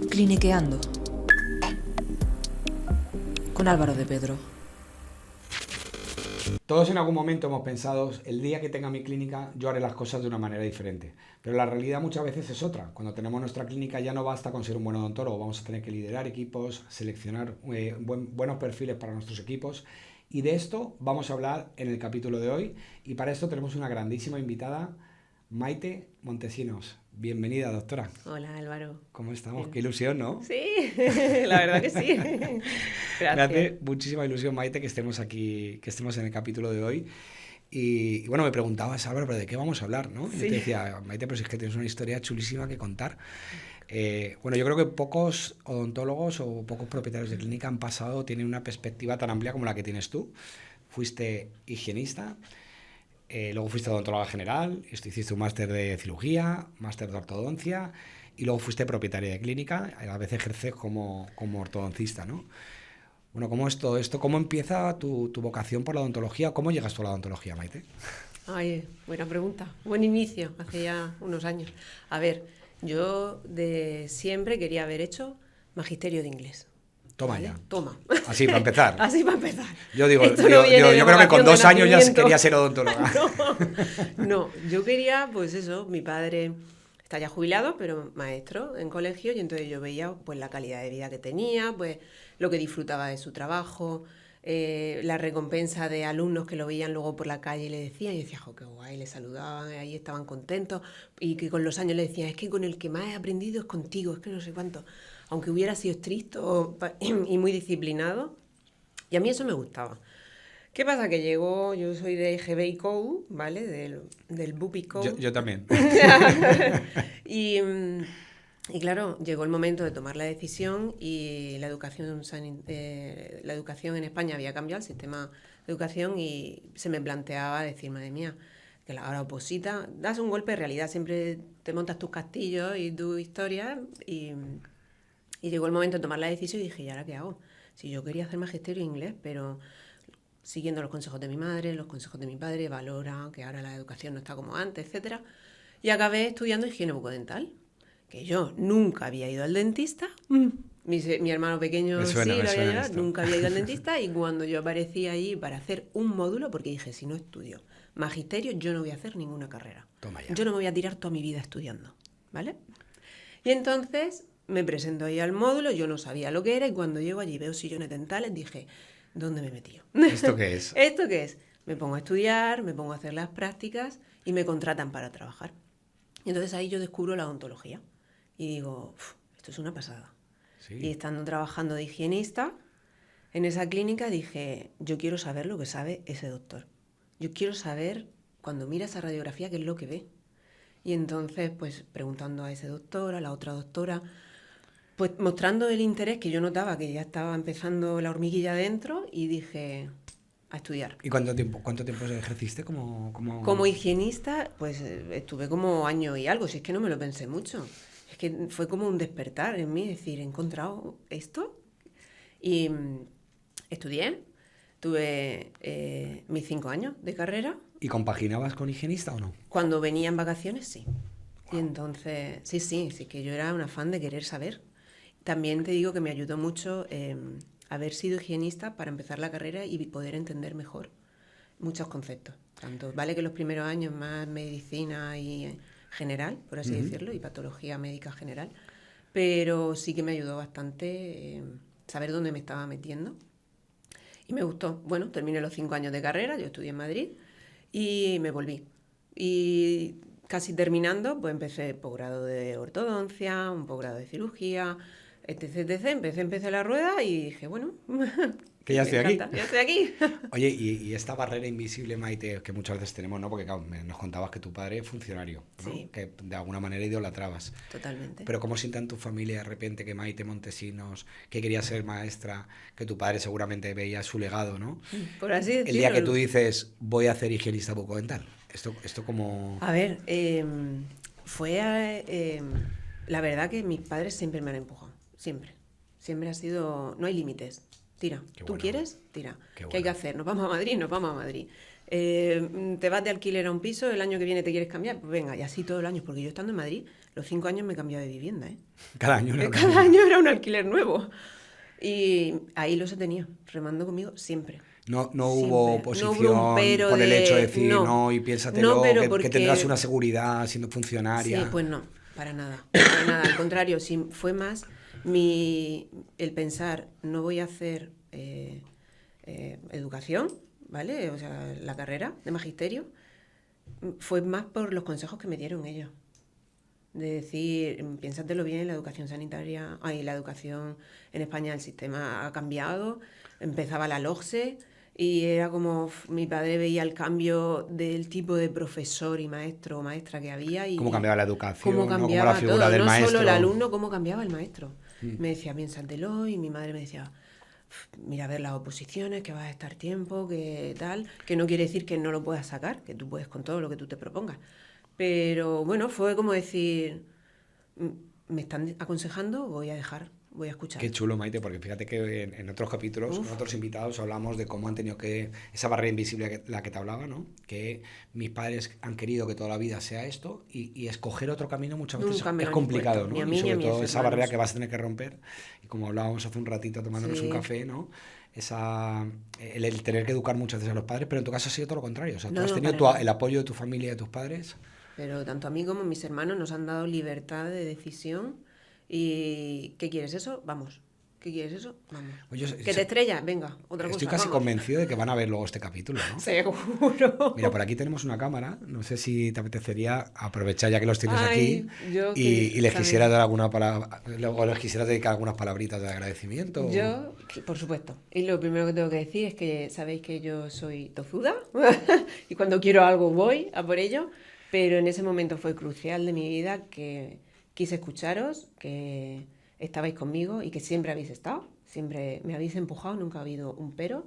Cliniqueando con Álvaro de Pedro. Todos en algún momento hemos pensado, el día que tenga mi clínica yo haré las cosas de una manera diferente. Pero la realidad muchas veces es otra. Cuando tenemos nuestra clínica ya no basta con ser un buen odontólogo, vamos a tener que liderar equipos, seleccionar buenos perfiles para nuestros equipos. Y de esto vamos a hablar en el capítulo de hoy. Y para esto tenemos una grandísima invitada, Maite Montesinos. Bienvenida, doctora. Hola, Álvaro. ¿Cómo estamos? Bien. Qué ilusión, ¿no? Sí, la verdad que sí. Gracias. Me hace muchísima ilusión, Maite, que estemos aquí, que estemos en el capítulo de hoy. Y bueno, me preguntabas, Álvaro, ¿pero de qué vamos a hablar, no? Sí. Yo te decía, Maite, pero si es que tienes una historia chulísima que contar. Bueno, yo creo que pocos odontólogos o pocos propietarios de clínica han pasado, tienen una perspectiva tan amplia como la que tienes tú. Fuiste higienista, luego fuiste odontóloga general, hiciste un máster de cirugía, máster de ortodoncia y luego fuiste propietaria de clínica, a la vez ejerces como ortodoncista, ¿no? Bueno, ¿cómo es todo esto? ¿Cómo empieza tu vocación por la odontología? ¿Cómo llegas tú a la odontología, Maite? Ay, buena pregunta. Buen inicio, hace ya unos años. A ver, yo de siempre quería haber hecho magisterio de inglés. Toma ¿Vale? ya. Toma. Así para empezar. Así para empezar. Yo digo, Esto no yo viene de creo que con vocación de 2 años ya nacimiento. quería ser odontóloga. No, yo quería, pues eso, mi padre está ya jubilado, pero maestro en colegio, y entonces yo veía pues la calidad de vida que tenía, pues lo que disfrutaba de su trabajo, la recompensa de alumnos que lo veían luego por la calle y le decían, y yo decía, jo, qué guay, le saludaban, ahí estaban contentos, y que con los años le decían, es que con el que más he aprendido es contigo, es que no sé cuánto, aunque hubiera sido estricto y muy disciplinado, y a mí eso me gustaba. ¿Qué pasa? Que llegó, yo soy de GB Code, ¿vale? Del Bupi Code. Yo también. y claro, llegó el momento de tomar la decisión y la educación en España había cambiado, el sistema de educación, y se me planteaba decir, madre mía, que ahora oposita, das un golpe de realidad, siempre te montas tus castillos y tu historia, y llegó el momento de tomar la decisión y dije, ¿y ahora qué hago? Si yo quería hacer magisterio inglés, pero siguiendo los consejos de mi madre, los consejos de mi padre, valora que ahora la educación no está como antes, etcétera. Y acabé estudiando higiene bucodental, que yo nunca había ido al dentista. Mi hermano pequeño sí lo había llevado, nunca había ido al dentista, y cuando yo aparecí ahí para hacer un módulo, porque dije, si no estudio magisterio, yo no voy a hacer ninguna carrera. Toma ya. Yo no me voy a tirar toda mi vida estudiando, ¿vale? Y entonces me presento ahí al módulo, yo no sabía lo que era, y cuando llego allí veo sillones dentales, dije, ¿dónde me he metido? ¿Esto qué es? ¿Esto qué es? Me pongo a estudiar, me pongo a hacer las prácticas y me contratan para trabajar. Y entonces ahí yo descubro la odontología y digo, esto es una pasada. Sí. Y estando trabajando de higienista en esa clínica dije, yo quiero saber lo que sabe ese doctor. Yo quiero saber, cuando mira esa radiografía, qué es lo que ve. Y entonces, pues preguntando a ese doctor, a la otra doctora, pues mostrando el interés que yo notaba que ya estaba empezando la hormiguilla dentro, y dije, a estudiar. ¿Y cuánto tiempo ejerciste como...? Como higienista, pues estuve como año y algo, si es que no me lo pensé mucho. Es que fue como un despertar en mí, decir, he encontrado esto. Y estudié, tuve mis 5 años de carrera. ¿Y compaginabas con higienista o no? Cuando venía en vacaciones, sí. Wow. Y entonces, sí, que yo era una fan de querer saber. También te digo que me ayudó mucho haber sido higienista para empezar la carrera y poder entender mejor muchos conceptos. Tanto vale que los primeros años más medicina y general, por así decirlo, y patología médica general, pero sí que me ayudó bastante saber dónde me estaba metiendo. Y me gustó. Bueno, terminé los 5 años de carrera, yo estudié en Madrid y me volví. Y casi terminando, pues empecé posgrado de ortodoncia, un posgrado de cirugía, etc. Empecé la rueda y dije, bueno, que ya estoy aquí. Ya estoy aquí. Oye, y esta barrera invisible, Maite, que muchas veces tenemos, ¿no? Porque claro, nos contabas que tu padre es funcionario, ¿no? Sí. Que de alguna manera idolatrabas. Totalmente. Pero ¿cómo sienta en tu familia de repente que Maite Montesinos, que quería ser maestra, que tu padre seguramente veía su legado, ¿no? Por así decirlo. El día que tú dices, voy a hacer higienista bucodental. Esto como... A ver, fue... la verdad que mis padres siempre me han empujado. Siempre ha sido, no hay límites, tira, Qué ¿tú bueno. quieres? Tira, Qué ¿qué hay que hacer? Nos vamos a Madrid. Te vas de alquiler a un piso, el año que viene te quieres cambiar, pues venga, y así todo el año, porque yo estando en Madrid, los 5 años me he cambiado de vivienda, ¿eh? Cada año una Cada año era un alquiler nuevo. Y ahí los he tenido, remando conmigo siempre. No Siempre. hubo No oposición hubo un pero por el hecho de de... decir no, y piénsatelo, No, pero que porque... tendrás una seguridad siendo funcionaria. Sí, pues no, para nada. Para nada. Al contrario, sí, fue más el pensar, no voy a hacer educación, ¿vale? O sea, la carrera de magisterio, fue más por los consejos que me dieron ellos. De decir, piénsatelo bien, la educación sanitaria, la educación en España, el sistema ha cambiado, empezaba la LOGSE y era como mi padre veía el cambio del tipo de profesor y maestro o maestra que había y Cómo cambiaba la educación, cómo ¿no? Cómo cambiaba la figura todo, del no maestro. solo el alumno, cómo cambiaba el maestro. Me decía, piénsatelo, y mi madre me decía, mira a ver las oposiciones, que vas a estar tiempo, que tal, que no quiere decir que no lo puedas sacar, que tú puedes con todo lo que tú te propongas. Pero bueno, fue como decir, me están aconsejando, voy a escuchar. Qué chulo, Maite, porque fíjate que en otros capítulos, con otros invitados, hablamos de cómo han tenido que, esa barrera invisible la que te hablaba, ¿no? Que mis padres han querido que toda la vida sea esto y escoger otro camino muchas veces es complicado, ¿no? Ni a mí, y sobre ni a todo mis esa hermanos. barrera que vas a tener que romper, y como hablábamos hace un ratito tomándonos un café, ¿no? El tener que educar muchas veces a los padres, pero en tu caso ha sido todo lo contrario. O sea, tú has tenido el apoyo de tu familia y de tus padres. Pero tanto a mí como a mis hermanos nos han dado libertad de decisión. ¿Y qué quieres eso? Vamos. ¿Qué quieres eso? Vamos. Oye, ¿Que te estrellas? Venga, otra cosa. Estoy casi convencido de que van a ver luego este capítulo, ¿no? Seguro. Mira, por aquí tenemos una cámara. No sé si te apetecería aprovechar ya que los tienes aquí y les quisiera dar alguna palabra, o les quisiera dedicar algunas palabritas de agradecimiento. Yo, por supuesto. Y lo primero que tengo que decir es que sabéis que yo soy tozuda y cuando quiero algo voy a por ello, pero en ese momento fue crucial de mi vida que quise escucharos, que estabais conmigo y que siempre habéis estado, siempre me habéis empujado, nunca ha habido un pero.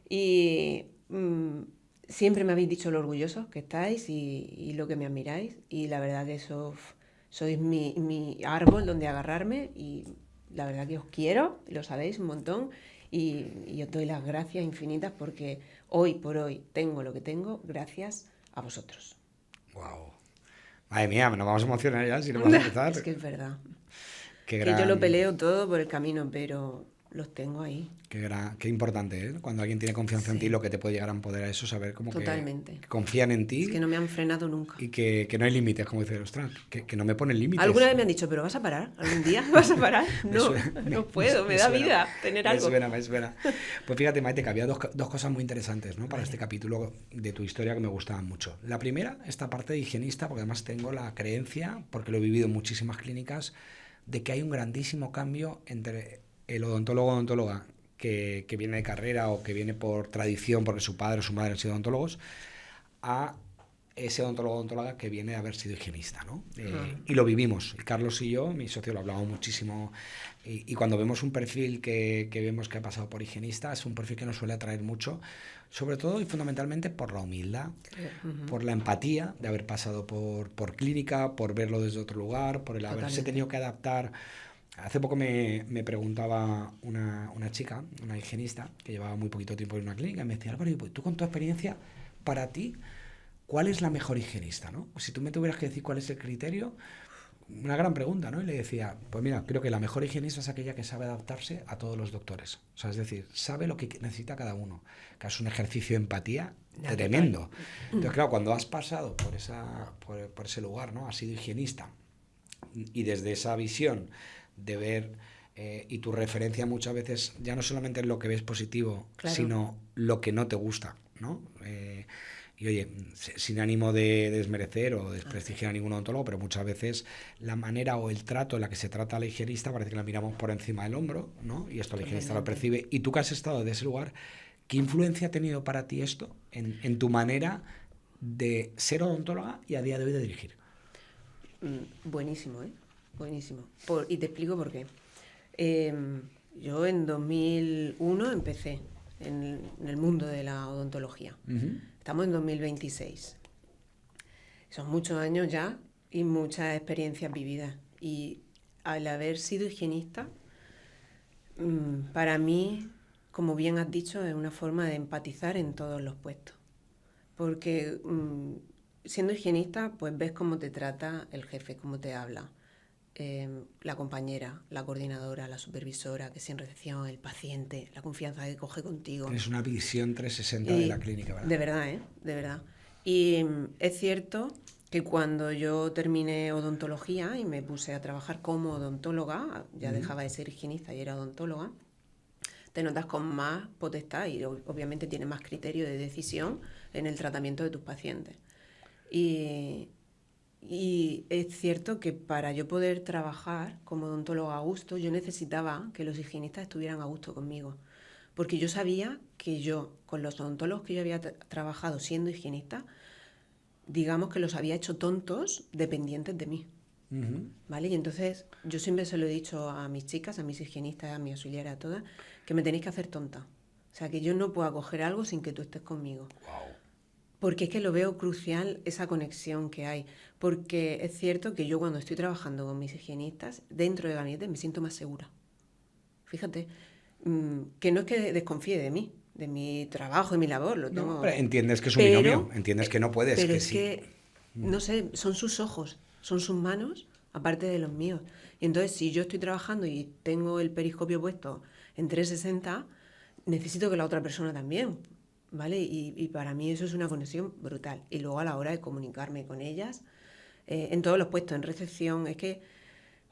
Y siempre me habéis dicho lo orgullosos que estáis y lo que me admiráis. Y la verdad que eso sois mi árbol donde agarrarme y la verdad que os quiero, lo sabéis un montón. Y os doy las gracias infinitas porque hoy por hoy tengo lo que tengo gracias a vosotros. Wow. Madre mía, nos vamos a emocionar ya si no vamos a empezar. Es que es verdad. Que yo lo peleo todo por el camino, pero los tengo ahí. Qué importante, ¿eh? Cuando alguien tiene confianza en ti, lo que te puede llegar a empoderar eso, saber como Totalmente. que confían en ti. Es que no me han frenado nunca. Y que no hay límites, como dice ostras, que no me ponen límites. ¿Alguna vez me han dicho, pero vas a parar? ¿Algún día vas a parar? No, no puedo, me da vida tener algo. Me suena. Pues fíjate, Maite, que había dos cosas muy interesantes, ¿no? Para este capítulo de tu historia que me gustaban mucho. La primera, esta parte de higienista, porque además tengo la creencia, porque lo he vivido en muchísimas clínicas, de que hay un grandísimo cambio entre el odontólogo o odontóloga que viene de carrera o que viene por tradición porque su padre o su madre han sido odontólogos, a ese odontólogo o odontóloga que viene de haber sido higienista, ¿no? Y lo vivimos. Y Carlos y yo, mi socio, lo hablamos muchísimo. Y cuando vemos un perfil que vemos que ha pasado por higienista, es un perfil que nos suele atraer mucho, sobre todo y fundamentalmente por la humildad, por la empatía de haber pasado por clínica, por verlo desde otro lugar, por el haberse tenido que adaptar. Hace poco me preguntaba una chica, una higienista, que llevaba muy poquito tiempo en una clínica, y me decía, Álvaro, tú con tu experiencia, para ti, ¿cuál es la mejor higienista, ¿no? Si tú me tuvieras que decir cuál es el criterio, una gran pregunta, ¿no? Y le decía, pues mira, creo que la mejor higienista es aquella que sabe adaptarse a todos los doctores. O sea, es decir, sabe lo que necesita cada uno, que es un ejercicio de empatía tremendo. Entonces, claro, cuando has pasado por ese lugar, ¿no? Has sido higienista, y desde esa visión de ver y tu referencia muchas veces ya no solamente es lo que ves positivo, sino lo que no te gusta, ¿no? Y oye, sin ánimo de desmerecer o desprestigiar a ningún odontólogo, pero muchas veces la manera o el trato en la que se trata a la higienista parece que la miramos por encima del hombro, ¿no? Y esto la higienista lo percibe. Y tú que has estado de ese lugar, ¿qué influencia ha tenido para ti esto en tu manera de ser odontóloga y a día de hoy de dirigir? Buenísimo, ¿eh? Buenísimo. Y te explico por qué. Yo en 2001 empecé en el mundo de la odontología. Estamos en 2026. Son muchos años ya y muchas experiencias vividas. Y al haber sido higienista, para mí, como bien has dicho, es una forma de empatizar en todos los puestos. porque siendo higienista, pues ves cómo te trata el jefe, cómo te habla, la compañera, la coordinadora, la supervisora, que es en recepción, el paciente, la confianza que coge contigo. Tienes una visión 360 de la clínica, ¿verdad? De verdad, de verdad. Y es cierto que cuando yo terminé odontología y me puse a trabajar como odontóloga, ya dejaba de ser higienista y era odontóloga, te notas con más potestad y obviamente tienes más criterio de decisión en el tratamiento de tus pacientes. Y es cierto que para yo poder trabajar como odontóloga a gusto, yo necesitaba que los higienistas estuvieran a gusto conmigo. Porque yo sabía que yo, con los odontólogos que yo había trabajado siendo higienista, digamos que los había hecho tontos dependientes de mí. ¿Vale? Y entonces yo siempre se lo he dicho a mis chicas, a mis higienistas, a mis auxiliares, a todas, que me tenéis que hacer tonta. O sea, que yo no puedo acoger algo sin que tú estés conmigo. Wow. Porque es que lo veo crucial esa conexión que hay. Porque es cierto que yo cuando estoy trabajando con mis higienistas, dentro del gabinete me siento más segura. Fíjate, que no es que desconfíe de mí, de mi trabajo y mi labor. Lo tengo... No, pero entiendes que es un binomio, entiendes que no puedes. Pero que es sí. que, no sé, son sus ojos, son sus manos, aparte de los míos. Y entonces, si yo estoy trabajando y tengo el periscopio puesto en 360, necesito que la otra persona también, ¿vale? Y para mí eso es una conexión brutal. Y luego a la hora de comunicarme con ellas, en todos los puestos, en recepción, es que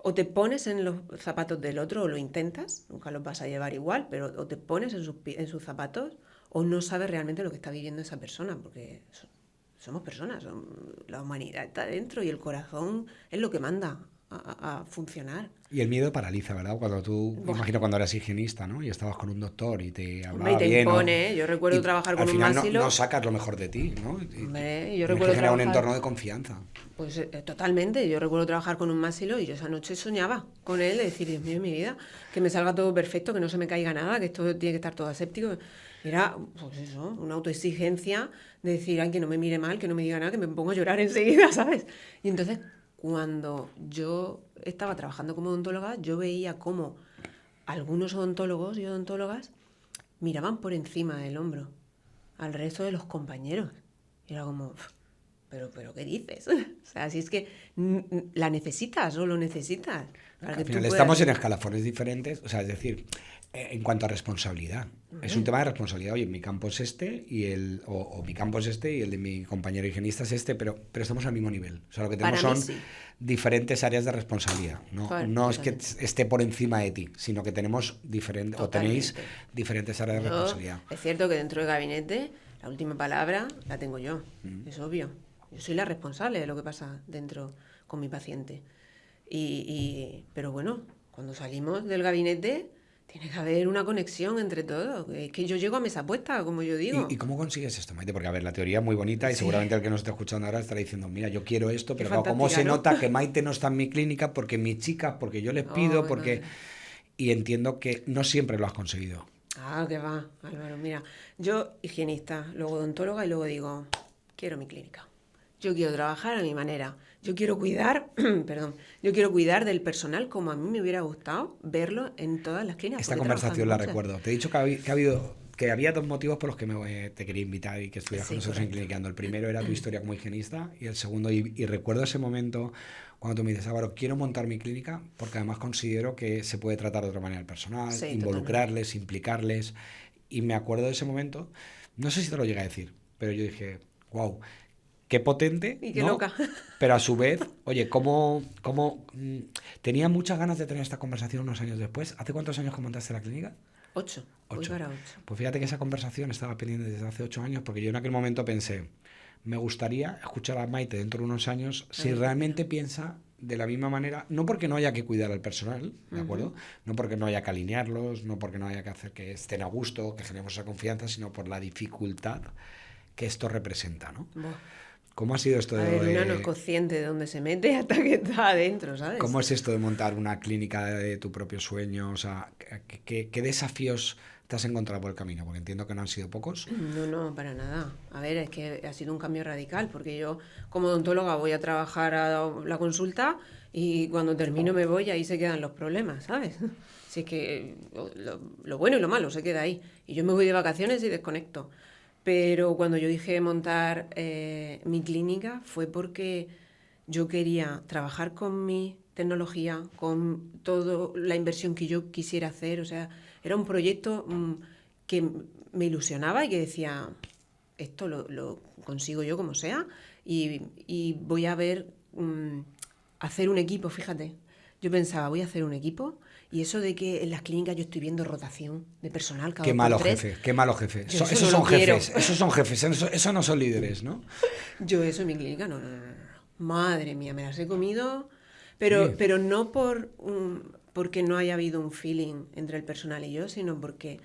o te pones en los zapatos del otro o lo intentas, nunca los vas a llevar igual, pero o te pones en sus zapatos o no sabes realmente lo que está viviendo esa persona, porque somos personas, la humanidad está dentro y el corazón es lo que manda a funcionar. Y el miedo paraliza, ¿verdad? Cuando tú, me imagino cuando eras higienista, ¿no? Y estabas con un doctor y te hablaba Y te bien, impone, ¿no? Yo recuerdo Y trabajar con al un final másilo. no sacas lo mejor de ti, ¿no? Hombre, yo Tienes recuerdo que generar un trabajar- entorno de confianza. Pues totalmente, yo recuerdo trabajar con un másilo y yo esa noche soñaba con él, de decir, Dios mío, mi vida, que me salga todo perfecto, que no se me caiga nada, que esto tiene que estar todo aséptico. Era, pues eso, una autoexigencia de decir, ay, que no me mire mal, que no me diga nada, que me pongo a llorar enseguida, ¿sabes? Y entonces, cuando yo estaba trabajando como odontóloga, yo veía cómo algunos odontólogos y odontólogas miraban por encima del hombro al resto de los compañeros. Y era como, pero ¿qué dices? O sea, si es que la necesitas o lo necesitas. Para que Al tú final puedas- estamos en escalafones diferentes, o sea, es decir, en cuanto a responsabilidad. Es un tema de responsabilidad. Oye, mi campo es este o mi campo es este y el de mi compañero higienista es este, pero estamos al mismo nivel. O sea, lo que tenemos Para mí, son sí. diferentes áreas de responsabilidad. No, Claro, no es que totalmente. esté por encima de ti, sino que tenemos o tenéis Totalmente. diferentes áreas de Yo- responsabilidad. es cierto que dentro del gabinete la última palabra la tengo yo, es obvio. Yo soy la responsable de lo que pasa dentro con mi paciente. Pero bueno, cuando salimos del gabinete tiene que haber una conexión entre todos. Es que yo llego a mesa puesta, como yo digo. ¿Y cómo consigues esto, Maite? Porque, a ver, la teoría es muy bonita y Sí. seguramente el que nos está escuchando ahora estará diciendo, mira, yo quiero esto, Qué pero claro, ¿cómo se fantástica, ¿no? nota que Maite no está en mi clínica porque mis chicas, porque yo les pido, Ay, porque... madre. Y entiendo que no siempre lo has conseguido. Ah, que va, Álvaro. Mira, yo higienista, luego odontóloga y luego digo, quiero mi clínica. Yo quiero trabajar a mi manera. Yo quiero cuidar, perdón, yo quiero cuidar del personal como a mí me hubiera gustado verlo en todas las clínicas. Esta porque he conversación la trabajado en recuerdo. Te he dicho que había dos motivos por los que te quería invitar y que estuvieras Sí, con nosotros en correcto. Clinicando. El primero era tu historia como higienista y el segundo, y recuerdo ese momento cuando tú me dices, Álvaro, quiero montar mi clínica porque además considero que se puede tratar de otra manera al personal, Sí, involucrarles, implicarles. Y me acuerdo de ese momento, no sé si te lo llegué a decir, pero yo dije, wow, qué potente, Y qué ¿no? loca. Pero a su vez, oye, ¿cómo tenía muchas ganas de tener esta conversación unos años después? ¿Hace cuántos años que montaste la clínica? 8. Voy 8. para 8. Pues fíjate que esa conversación estaba pendiente desde hace 8 años porque yo en aquel momento pensé, me gustaría escuchar a Maite dentro de unos años si Ay, realmente piensa de la misma manera, no porque no haya que cuidar al personal, ¿de acuerdo? No porque no haya que alinearlos, no porque no haya que hacer que estén a gusto, que generemos esa confianza, sino por la dificultad que esto representa, ¿no? Buah. ¿Cómo ha sido esto A ver, una no es de... consciente de dónde se mete hasta que está adentro, ¿sabes? ¿Cómo es esto de montar una clínica de tu propio sueño? O sea, ¿qué desafíos te has encontrado por el camino? Porque entiendo que no han sido pocos. No, para nada. A ver, es que ha sido un cambio radical, porque yo como odontóloga voy a trabajar a la consulta y cuando termino me voy y ahí se quedan los problemas, ¿sabes? Si es que lo bueno y lo malo se queda ahí. Y yo me voy de vacaciones y desconecto. Pero cuando yo dije montar mi clínica fue porque yo quería trabajar con mi tecnología, con toda la inversión que yo quisiera hacer. O sea, era un proyecto que me ilusionaba y que decía, esto lo consigo yo como sea y voy a ver, hacer un equipo, fíjate. Yo pensaba, voy a hacer un equipo y eso de que en las clínicas yo estoy viendo rotación de personal cada Qué 2 malo por 3. jefe, qué malo jefe. Yo eso Esos no son lo quiero. jefes, esos son jefes, eso no son líderes, ¿no? Yo eso en mi clínica, no. Madre mía, me las he comido, Sí. pero no porque no haya habido un feeling entre el personal y yo, sino porque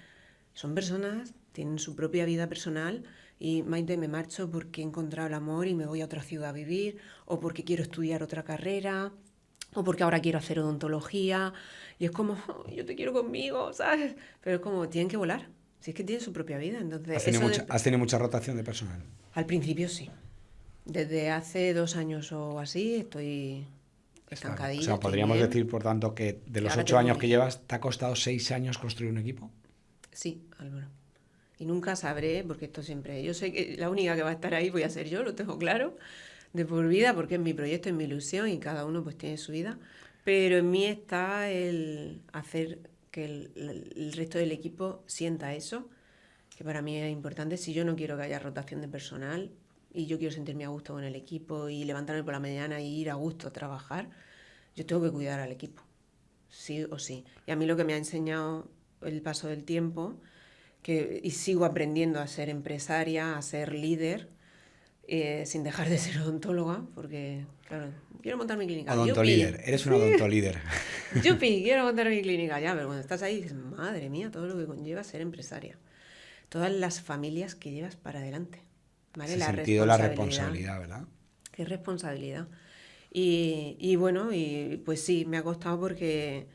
son personas, tienen su propia vida personal y Maite, me marcho porque he encontrado el amor y me voy a otra ciudad a vivir, o porque quiero estudiar otra carrera, o porque ahora quiero hacer odontología. Y es como, "Oh, yo te quiero conmigo, ¿sabes?". Pero es como, tienen que volar. Si es que tienen su propia vida. Entonces, Has tenido mucha rotación de personal. al principio sí. Desde hace 2 años o así estoy estancadilla. O sea, estoy podríamos bien. decir, por tanto, que de los Ahora 8 tengo años que mi- llevas, ¿te ha costado 6 años construir un equipo? Sí, Álvaro. Y nunca sabré, porque esto siempre. Yo sé que la única que va a estar ahí voy a ser yo, lo tengo claro, de por vida, porque es mi proyecto, es mi ilusión y cada uno pues tiene su vida. Pero en mí está el hacer que el resto del equipo sienta eso, que para mí es importante. Si yo no quiero que haya rotación de personal y yo quiero sentirme a gusto con el equipo y levantarme por la mañana y ir a gusto a trabajar, yo tengo que cuidar al equipo, sí o sí. Y a mí lo que me ha enseñado el paso del tiempo, y sigo aprendiendo a ser empresaria, a ser líder, sin dejar de ser odontóloga, porque, claro, quiero montar mi clínica. Odontolíder, eres un odontolíder. Yupi, quiero montar mi clínica ya, pero cuando estás ahí dices, madre mía, todo lo que conlleva ser empresaria. Todas las familias que llevas para adelante. ¿Vale? Ese La sentido de la responsabilidad. responsabilidad, ¿verdad? Qué responsabilidad. Y bueno, y pues sí, me ha costado porque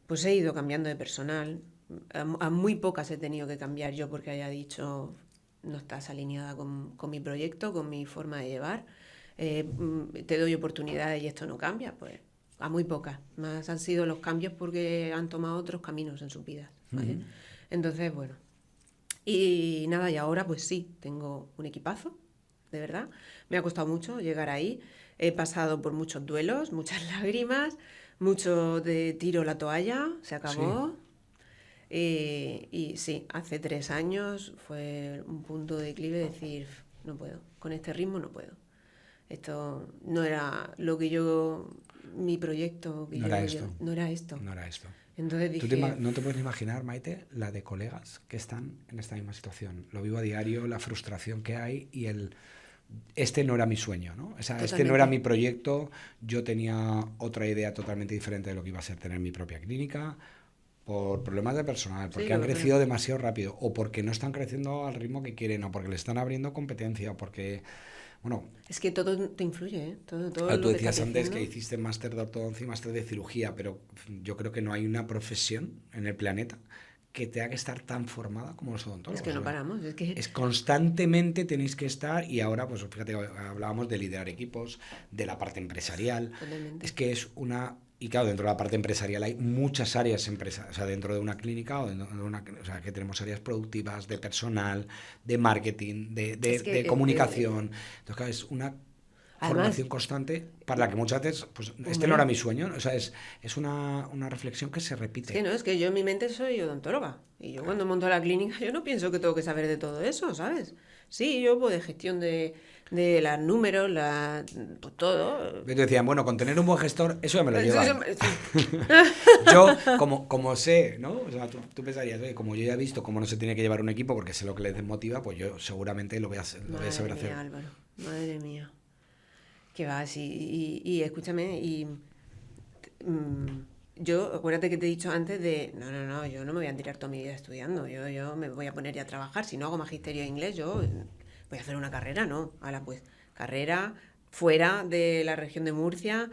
pues he ido cambiando de personal. A muy pocas he tenido que cambiar yo porque haya dicho no estás alineada con mi proyecto, con mi forma de llevar. Te doy oportunidades y esto no cambia, pues a muy pocas. Más han sido los cambios porque han tomado otros caminos en sus vidas, ¿vale? Entonces, bueno. Y nada, y ahora pues sí, tengo un equipazo, de verdad. Me ha costado mucho llegar ahí. He pasado por muchos duelos, muchas lágrimas, mucho de tiro la toalla, se Sí. acabó. Y sí, hace 3 años fue un punto de declive de decir, no puedo, con este ritmo no puedo. Esto no era lo que yo, mi proyecto, No era esto. no era esto. No era esto. Entonces ¿Tú dije, no te puedes imaginar, Maite, la de colegas que están en esta misma situación? Lo vivo a diario, la frustración que hay y este no era mi sueño, ¿no? O sea, este no era totalmente. mi proyecto, yo tenía otra idea totalmente diferente de lo que iba a ser tener mi propia clínica, por problemas de personal, Sí, porque lo han que crecido demasiado rápido, o porque no están creciendo al ritmo que quieren, o porque le están abriendo competencia, o porque, bueno, Es que todo te influye, ¿eh? Todo tú lo que estás decías antes que diciendo. hiciste máster de ortodoncia y máster de cirugía, pero yo creo que no hay una profesión en el planeta que tenga que estar tan formada como los Es odontólogos. que no paramos, es que Es constantemente tenéis que estar y ahora, pues fíjate, hablábamos de liderar equipos, de la parte empresarial. totalmente. Es que es una... Y claro, dentro de la parte empresarial hay muchas áreas empresariales, o sea, dentro de una clínica o sea, que tenemos áreas productivas, de personal, de marketing, Es que, de comunicación. Entonces, claro, es una además, formación constante para la que muchas veces, pues este no hombre, era mi sueño, o sea, es una reflexión que se es repite. que no, es que yo en mi mente soy odontóloga. Y yo cuando monto la clínica, yo no pienso que tengo que saber de todo eso, ¿sabes? Sí, yo pues de gestión de los números, pues todo. Me decían, bueno, con tener un buen gestor, eso ya me lo Eso- llevan. sí. Yo, como sé, ¿no? O sea, tú pensarías, oye, como yo ya he visto cómo no se tiene que llevar un equipo porque sé lo que les desmotiva, pues yo seguramente lo voy a saber Madre hacer. mía, Álvaro, madre mía. Que va, sí, y escúchame, mm, yo, acuérdate que te he dicho antes de, no, yo no me voy a tirar toda mi vida estudiando, yo me voy a poner ya a trabajar, si no hago magisterio de inglés, yo voy a hacer una carrera, no, ahora pues, carrera fuera de la región de Murcia,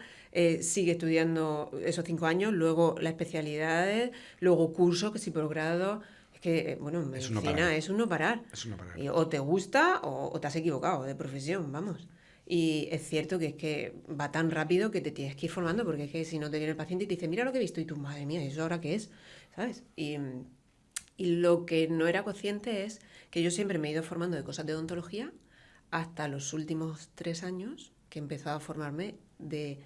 sigue estudiando esos 5 años, luego las especialidades, luego cursos, que si posgrado, es que, bueno, Es un no parar. medicina es un no parar, Es un no parar. o te gusta o te has equivocado de profesión, vamos. Y es cierto que es que va tan rápido que te tienes que ir formando, porque es que si no te viene el paciente y te dice, mira lo que he visto, y tú, madre mía, ¿eso ahora qué es? ¿Sabes? Y lo que no era consciente es que yo siempre me he ido formando de cosas de odontología hasta los últimos 3 años que he empezado a formarme de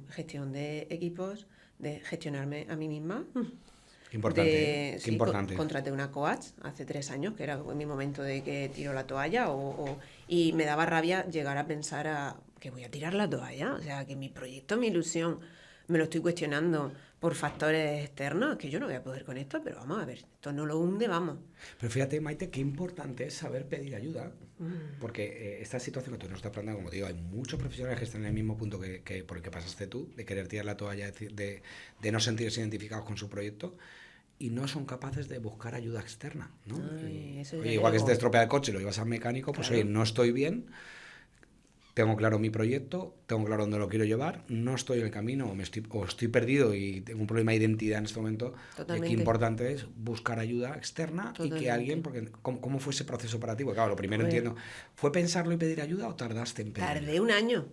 gestión de equipos, de gestionarme a mí misma. Importante, qué Sí, importante. contraté una coach hace 3 años, que era en mi momento de que tiro la toalla, y me daba rabia llegar a pensar que voy a tirar la toalla, o sea, que mi proyecto, mi ilusión, me lo estoy cuestionando por factores externos, que yo no voy a poder con esto, pero vamos a ver, esto no lo hunde, vamos. Pero fíjate, Maite, qué importante es saber pedir ayuda, porque esta situación que tú nos estás planteando, como te digo, hay muchos profesionales que están en el mismo punto que por el que pasaste tú, de querer tirar la toalla, de no sentirse identificados con su proyecto, y no son capaces de buscar ayuda externa, ¿no? Ay, eso es Oye, el igual que se te ego. estropea el coche y lo llevas al mecánico, pues Claro. oye, no estoy bien, tengo claro mi proyecto, tengo claro dónde lo quiero llevar, no estoy en el camino o estoy perdido y tengo un problema de identidad en este momento. Qué Totalmente. importante es buscar ayuda externa y que alguien, Totalmente. porque ¿cómo fue ese proceso para ti? Porque claro, lo primero Pues entiendo, ¿fue pensarlo y pedir ayuda o tardaste en pedir ayuda? tardé un año.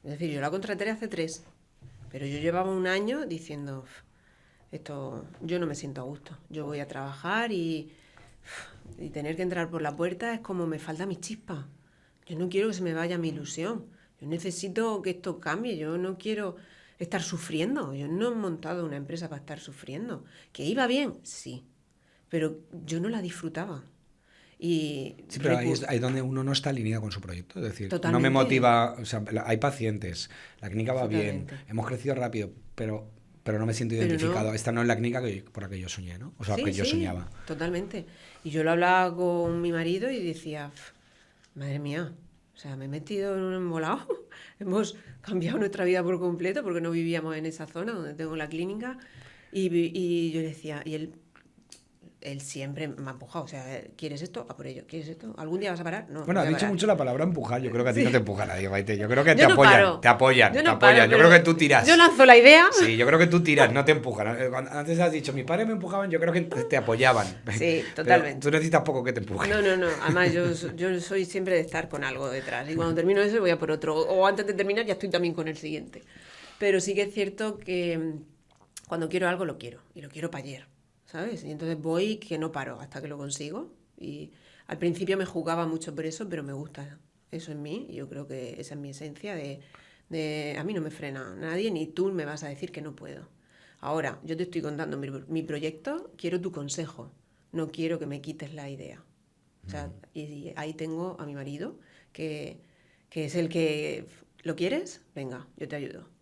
Es decir, yo la contraté hace 3, pero yo llevaba un año diciendo, esto, yo no me siento a gusto. Yo voy a trabajar y tener que entrar por la puerta es como me falta mi chispa. Yo no quiero que se me vaya mi ilusión. Yo necesito que esto cambie. Yo no quiero estar sufriendo. Yo no he montado una empresa para estar sufriendo. ¿Que iba bien? Sí. Pero yo no la disfrutaba. Y Sí, pero ahí es donde uno no está alineado con su proyecto. Es decir, no me totalmente, motiva, o sea, hay pacientes, la clínica va bien, totalmente. hemos crecido rápido, pero no me siento Pero identificado. no, Esta no es la clínica por la que yo soñé, ¿no? O sea, que sí, yo sí, soñaba. totalmente. Y yo lo hablaba con mi marido y decía, madre mía, o sea, me he metido en un embolado. Hemos cambiado nuestra vida por completo porque no vivíamos en esa zona donde tengo la clínica. Y yo le decía, y él siempre me ha empujado, o sea, ¿quieres esto? A por ello, ¿quieres esto? ¿Algún día vas a parar? No, no Bueno, has voy a dicho parar. mucho la palabra empujar. Yo creo que a ti no te Sí. empuja nadie, Maite. Yo creo que te Yo no apoyan, paro, te apoyan, yo te no paro, apoyan. Yo creo que pero tú tiras. yo lanzo la idea. Sí, yo creo que tú tiras, no te empujan. Antes has dicho, mis padres me empujaban, yo creo que te apoyaban. Sí, Pero totalmente. tú necesitas poco que te empujen. No, además yo soy siempre de estar con algo detrás y cuando termino eso voy a por otro, o antes de terminar ya estoy también con el siguiente. Pero sí que es cierto que cuando quiero algo lo quiero y lo quiero para ayer, ¿sabes? Y entonces voy que no paro hasta que lo consigo y al principio me jugaba mucho por eso, pero me gusta eso en mí y yo creo que esa es mi esencia de a mí no me frena nadie ni tú me vas a decir que no puedo. Ahora, yo te estoy contando mi proyecto, quiero tu consejo, no quiero que me quites la idea. O sea, y ahí tengo a mi marido, que es el que, ¿lo quieres? Venga, yo te ayudo.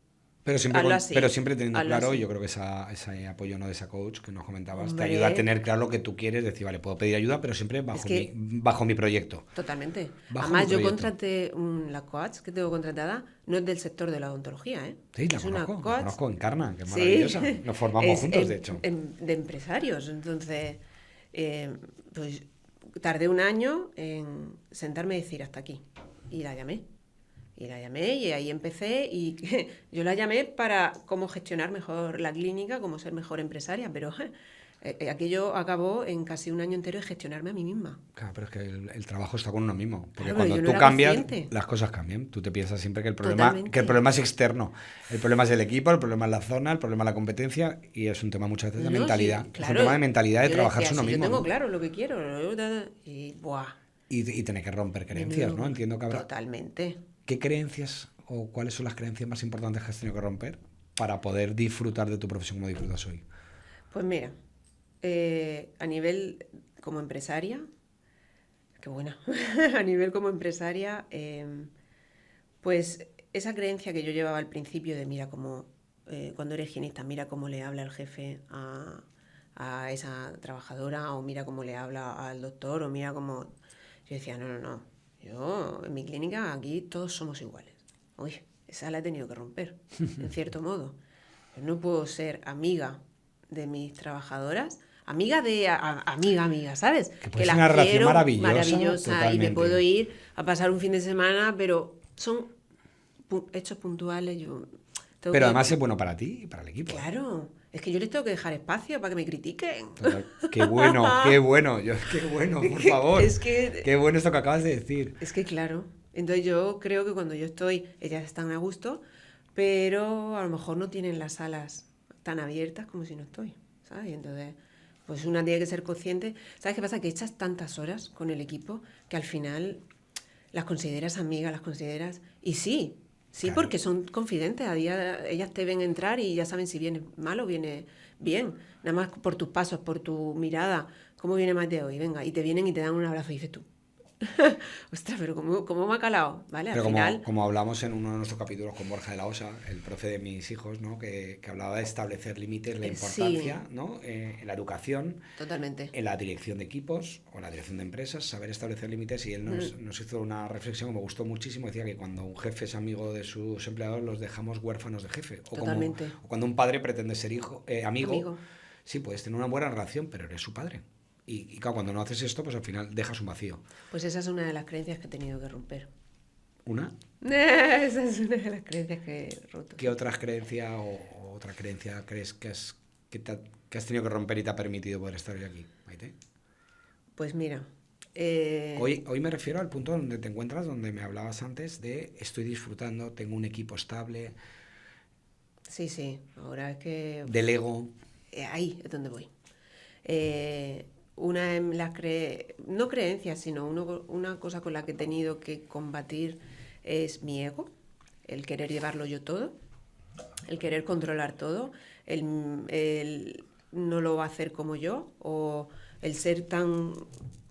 Pero siempre, Hazlo así, pero siempre teniendo hazlo claro, así. yo creo que ese apoyo, ¿no?, de esa coach que nos comentabas, te ayuda a Hombre, tener claro lo que tú quieres, decir, vale, puedo pedir ayuda, pero siempre es que bajo mi proyecto. totalmente. Bajo Además, mi yo proyecto. contraté la coach que tengo contratada, no es del sector de la odontología, ¿eh? Sí, Es una la coach, conozco, Encarna, que es sí, maravillosa. Nos formamos juntos, de hecho. de empresarios. Entonces, pues tardé un año en sentarme y decir hasta aquí. Y la llamé. Y la llamé y ahí empecé y yo la llamé para cómo gestionar mejor la clínica, cómo ser mejor empresaria, pero aquello acabó en casi un año entero de gestionarme a mí misma. Claro, pero es que el trabajo está con uno mismo. Porque Claro, pero cuando yo no tú era cambias, consciente. las cosas cambian. Tú te piensas siempre que el Totalmente. problema es externo. El problema es el equipo, el problema es la zona, el problema es la competencia y es un tema muchas veces de No, mentalidad. sí, Es claro. un tema de mentalidad de Yo le trabajarse decía, uno si mismo, yo tengo ¿no? claro lo que quiero, y buah, Y tener que romper creencias, ¿no? Entiendo que habrá... totalmente. ¿Qué creencias o cuáles son las creencias más importantes que has tenido que romper para poder disfrutar de tu profesión como disfrutas hoy? Pues mira, a nivel como empresaria, qué buena, a nivel como empresaria, pues esa creencia que yo llevaba al principio de mira cómo, cuando eres higienista, mira cómo le habla el jefe a esa trabajadora, o mira cómo le habla al doctor, o mira cómo... Yo decía, no, yo en mi clínica aquí todos somos iguales. Uy, esa la he tenido que romper, en cierto modo. Yo no puedo ser amiga de mis trabajadoras, amiga de amiga, ¿sabes? Que puede Que ser las una relación quiero maravillosa, y me totalmente. puedo ir a pasar un fin de semana, pero son hechos puntuales. Yo tengo Pero que... además es bueno para ti y para el equipo. Claro, es que yo les tengo que dejar espacio para que me critiquen. Total. Qué bueno, qué bueno. Qué bueno, por favor. Es que Qué bueno esto que acabas de decir. Es que claro, entonces yo creo que cuando yo estoy, ellas están a gusto, pero a lo mejor no tienen las alas tan abiertas como si no estoy, ¿sabes? Y entonces, Pues una tiene que ser consciente. ¿Sabes qué pasa? Que echas tantas horas con el equipo que al final las consideras amigas, las consideras... Y sí, Claro. porque son confidentes. A día ellas te ven entrar y ya saben si viene mal o viene bien. Nada más por tus pasos, por tu mirada. ¿Cómo viene Maite hoy? Venga, y te vienen y te dan un abrazo y dices tú, ostras, pero ¿cómo me ha calado? ¿Vale? Pero Al final... como hablamos en uno de nuestros capítulos con Borja de la Osa, el profe de mis hijos, ¿no? que hablaba de establecer límites, la importancia, Sí. ¿no? En la educación, Totalmente. en la dirección de equipos o en la dirección de empresas, saber establecer límites. Y él nos hizo una reflexión que me gustó muchísimo. Decía que cuando un jefe es amigo de sus empleados, los dejamos huérfanos de jefe. Totalmente. O cuando un padre pretende ser amigo, Amigo. sí, puedes tener una buena relación, pero eres su padre. Y claro, cuando no haces esto, pues al final dejas un vacío. Pues esa es una de las creencias que he tenido que romper. ¿Una? Esa es una de las creencias que he roto. ¿Qué otras creencias o otra creencia crees que has tenido que romper y te ha permitido poder estar hoy aquí, Maite? Pues mira, Hoy me refiero al punto donde te encuentras, donde me hablabas antes de estoy disfrutando, tengo un equipo estable, sí, ahora es que delego. ahí es donde voy. Una de las no creencias, sino una cosa con la que he tenido que combatir es mi ego, el querer llevarlo yo todo, el querer controlar todo, el no lo va a hacer como yo, o el ser tan...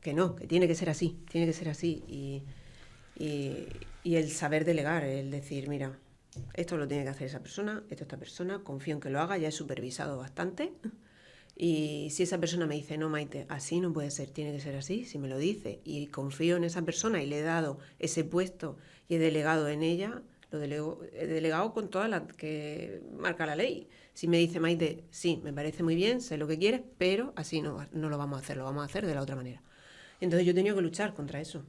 que no, que tiene que ser así, y el saber delegar, el decir, mira, esto lo tiene que hacer esa persona, esta persona, confío en que lo haga, ya he supervisado bastante. Y si esa persona me dice, no, Maite, así no puede ser, tiene que ser así, si me lo dice y confío en esa persona y le he dado ese puesto y he delegado en ella, he delegado con toda la que marca la ley. Si me dice Maite, sí, me parece muy bien, sé lo que quieres, pero así no lo vamos a hacer, lo vamos a hacer de la otra manera. Entonces yo he tenido que luchar contra eso,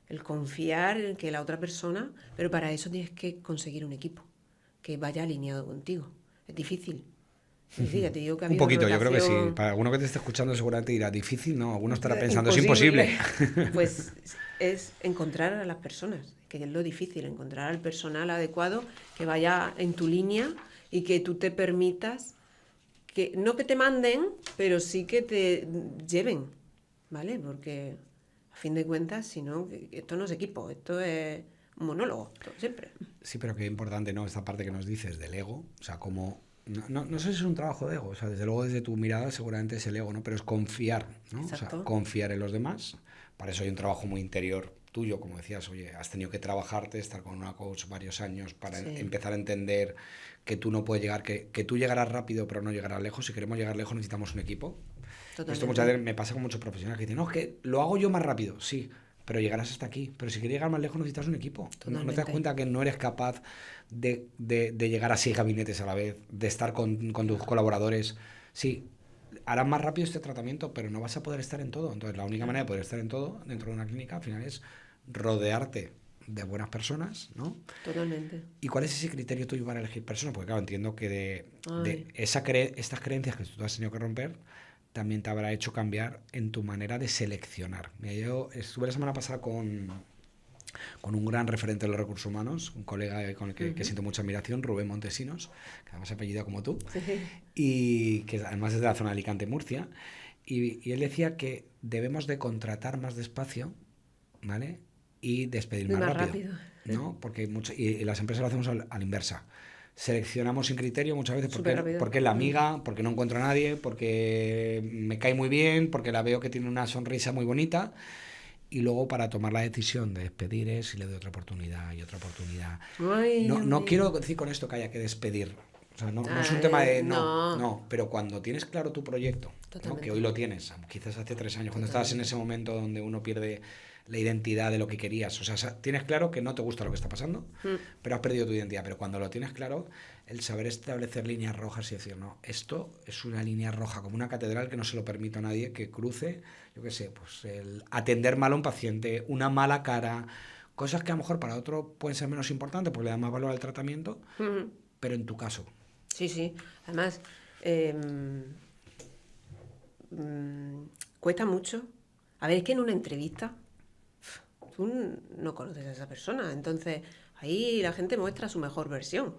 el confiar en que la otra persona, pero para eso tienes que conseguir un equipo que vaya alineado contigo. Es difícil. Sí, ya te digo que ha Un habido poquito, yo creo que sí. rotación. Para alguno que te esté escuchando seguramente dirá, difícil, ¿no? Alguno estará pensando, es imposible. Pues es encontrar a las personas, que es lo difícil, encontrar al personal adecuado que vaya en tu línea y que tú te permitas, que no que te manden, pero sí que te lleven, ¿vale? Porque a fin de cuentas, si no, esto no es equipo, esto es un monólogo, siempre. Sí, pero qué importante, ¿no? Esta parte que nos dices del ego, o sea, como... No sé si es un trabajo de ego, o sea, desde luego desde tu mirada seguramente es el ego, ¿no? Pero es confiar, ¿no? Exacto. O sea, confiar en los demás. Para eso hay un trabajo muy interior tuyo, como decías, oye, has tenido que trabajarte, estar con una coach varios años para empezar a entender que tú no puedes llegar, que tú llegarás rápido pero no llegarás lejos. Si queremos llegar lejos necesitamos un equipo. Totalmente. Esto muchas veces me pasa con muchos profesionales que dicen, no, es que lo hago yo más rápido, sí, pero llegarás hasta aquí. Pero si quieres llegar más lejos necesitas un equipo. ¿No te das cuenta que no eres capaz de llegar a 6 gabinetes a la vez, de estar con tus colaboradores? Sí, harás más rápido este tratamiento, pero no vas a poder estar en todo. Entonces la única manera de poder estar en todo dentro de una clínica al final es rodearte de buenas personas, ¿no? Totalmente. ¿Y cuál es ese criterio tuyo para elegir personas? Porque claro, entiendo que de estas creencias que tú has tenido que romper también te habrá hecho cambiar en tu manera de seleccionar. Mira, yo estuve la semana pasada con un gran referente de los recursos humanos, un colega con el que siento mucha admiración, Rubén Montesinos, que además se apellida como tú, y que además es de la zona de Alicante-Murcia, y él decía que debemos de contratar más despacio, ¿vale? Y despedir más rápido, ¿no? Porque y las empresas lo hacemos a la inversa. Seleccionamos sin criterio muchas veces porque es la amiga, porque no encuentro a nadie, porque me cae muy bien, porque la veo que tiene una sonrisa muy bonita, y luego para tomar la decisión de despedir es y le doy otra oportunidad y otra oportunidad. No quiero decir con esto que haya que despedir. O sea, no es un tema de no, pero cuando tienes claro tu proyecto, ¿no? Que hoy lo tienes, quizás hace 3 años, cuando estabas en ese momento donde uno pierde la identidad de lo que querías. O sea, tienes claro que no te gusta lo que está pasando, pero has perdido tu identidad. Pero cuando lo tienes claro, el saber establecer líneas rojas y decir, no, esto es una línea roja, como una catedral que no se lo permite a nadie que cruce, yo qué sé, pues el atender mal a un paciente, una mala cara, cosas que a lo mejor para otro pueden ser menos importantes porque le dan más valor al tratamiento, pero en tu caso. Sí. Además, cuesta mucho. A ver, es que en una entrevista tú no conoces a esa persona, entonces ahí la gente muestra su mejor versión.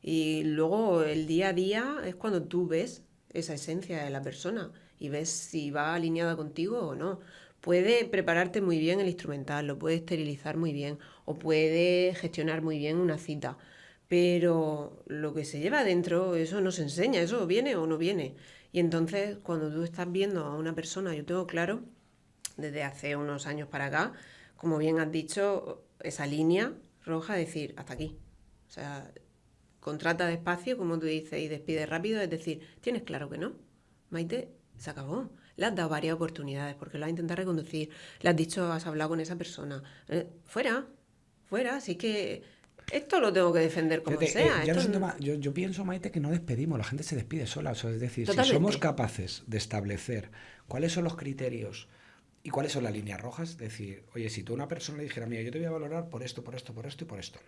Y luego el día a día es cuando tú ves esa esencia de la persona y ves si va alineada contigo o no. Puede prepararte muy bien el instrumental, lo puede esterilizar muy bien o puede gestionar muy bien una cita, pero lo que se lleva adentro, eso no se enseña, eso viene o no viene. Y entonces, cuando tú estás viendo a una persona, yo tengo claro, desde hace unos años para acá, como bien has dicho, esa línea roja, decir, hasta aquí. O sea, contrata despacio, como tú dices, y despide rápido, es decir, tienes claro que no. Maite, se acabó. Le has dado varias oportunidades porque lo has intentado reconducir, le has dicho, has hablado con esa persona. Fuera, así que esto lo tengo que defender como Fíjate, sea. ya Esto lo siento más, yo pienso, Maite, que no despedimos, la gente se despide sola. O sea, es decir, si Totalmente. somos capaces de establecer cuáles son los criterios y cuáles son las líneas rojas, es decir, oye, si tú a una persona le dijera, mira, yo te voy a valorar por esto, por esto, por esto y por esto.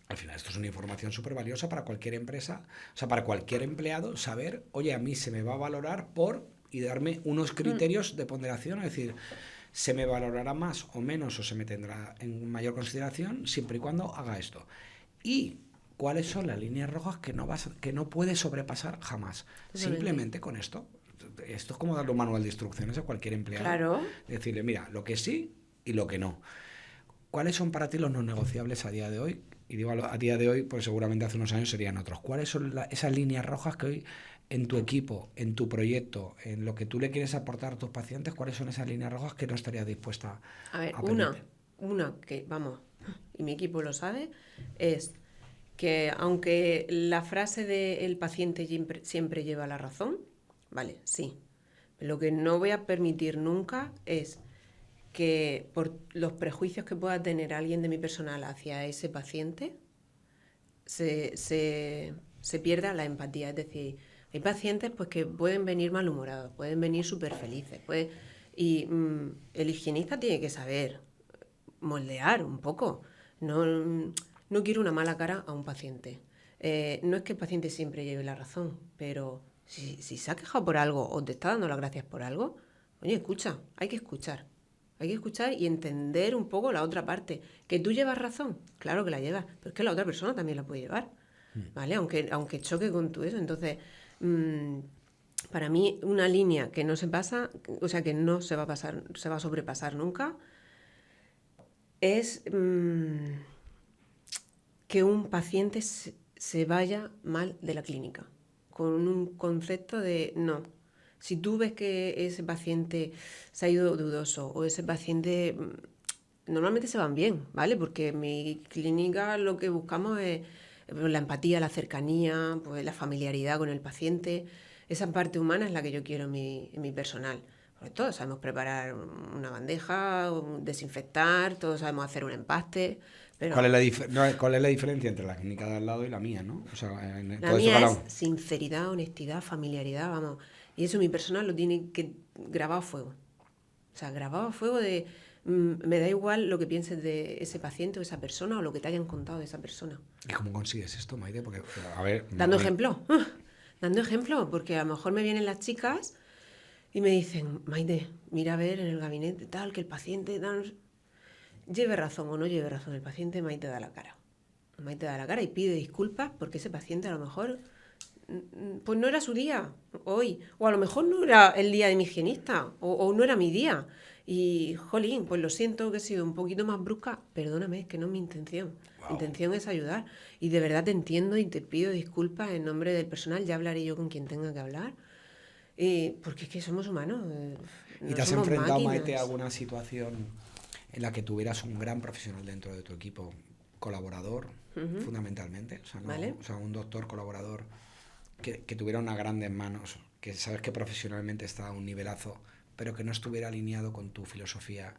Al final, esto es una información súper valiosa para cualquier empresa, o sea, para cualquier empleado, saber, oye, a mí se me va a valorar por, y darme unos criterios de ponderación, es decir, se me valorará más o menos o se me tendrá en mayor consideración siempre y cuando haga esto. Y cuáles son las líneas rojas que no puedes sobrepasar jamás. Totalmente. Simplemente con esto. Esto es como darle un manual de instrucciones a cualquier empleado. Claro. Decirle, mira, lo que sí y lo que no. ¿Cuáles son para ti los no negociables a día de hoy? Y digo a día de hoy, pues seguramente hace unos años serían otros. ¿Cuáles son esas líneas rojas que hoy en tu equipo, en tu proyecto, en lo que tú le quieres aportar a tus pacientes, cuáles son esas líneas rojas que no estarías dispuesta A ver, a permitir? una que, vamos, y mi equipo lo sabe, es que aunque la frase de el paciente siempre lleva la razón, vale, sí. Lo que no voy a permitir nunca es que por los prejuicios que pueda tener alguien de mi personal hacia ese paciente se pierda la empatía. Es decir, hay pacientes pues que pueden venir malhumorados, pueden venir súper felices, y el higienista tiene que saber moldear un poco. No quiero una mala cara a un paciente. No es que el paciente siempre lleve la razón, pero si se ha quejado por algo o te está dando las gracias por algo, oye, escucha, hay que escuchar. Hay que escuchar y entender un poco la otra parte. ¿Que tú llevas razón? Claro que la llevas, pero es que la otra persona también la puede llevar, ¿vale? Aunque choque con tu eso. Entonces, para mí, una línea que no se pasa, o sea, que no se va a pasar, se va a sobrepasar nunca, es que un paciente se vaya mal de la clínica, con un concepto de no. Si tú ves que ese paciente se ha ido dudoso o ese paciente, normalmente se van bien, ¿vale? Porque en mi clínica lo que buscamos es la empatía, la cercanía, pues la familiaridad con el paciente. Esa parte humana es la que yo quiero en mi personal. Porque todos sabemos preparar una bandeja, desinfectar, todos sabemos hacer un empaste. Pero ¿Cuál es la diferencia entre la clínica de al lado y la mía, no? O sea, la mía es sinceridad, honestidad, familiaridad, vamos. Y eso mi personal lo tiene que grabado a fuego. O sea, grabado a fuego de... me da igual lo que pienses de ese paciente o esa persona o lo que te hayan contado de esa persona. ¿Y cómo consigues esto, Maite? Porque, a ver... Dando ejemplo. Dando ejemplo, porque a lo mejor me vienen las chicas y me dicen, Maite, mira a ver en el gabinete tal, que el paciente tal... Lleve razón o no lleve razón el paciente, Maite da la cara. Maite da la cara y pide disculpas porque ese paciente a lo mejor... pues no era su día hoy, o a lo mejor no era el día de mi higienista, o no era mi día. Y, jolín, pues lo siento que he sido un poquito más brusca, perdóname, es que no es mi intención. Wow. Mi intención es ayudar. Y de verdad te entiendo y te pido disculpas en nombre del personal, ya hablaré yo con quien tenga que hablar. Porque es que somos humanos. ¿Y no te has somos enfrentado, máquinas. Maite, a alguna situación en la que tuvieras un gran profesional dentro de tu equipo, colaborador, fundamentalmente? O sea, ¿Vale? O sea, un doctor colaborador que tuviera unas grandes manos, que sabes que profesionalmente está a un nivelazo, pero que no estuviera alineado con tu filosofía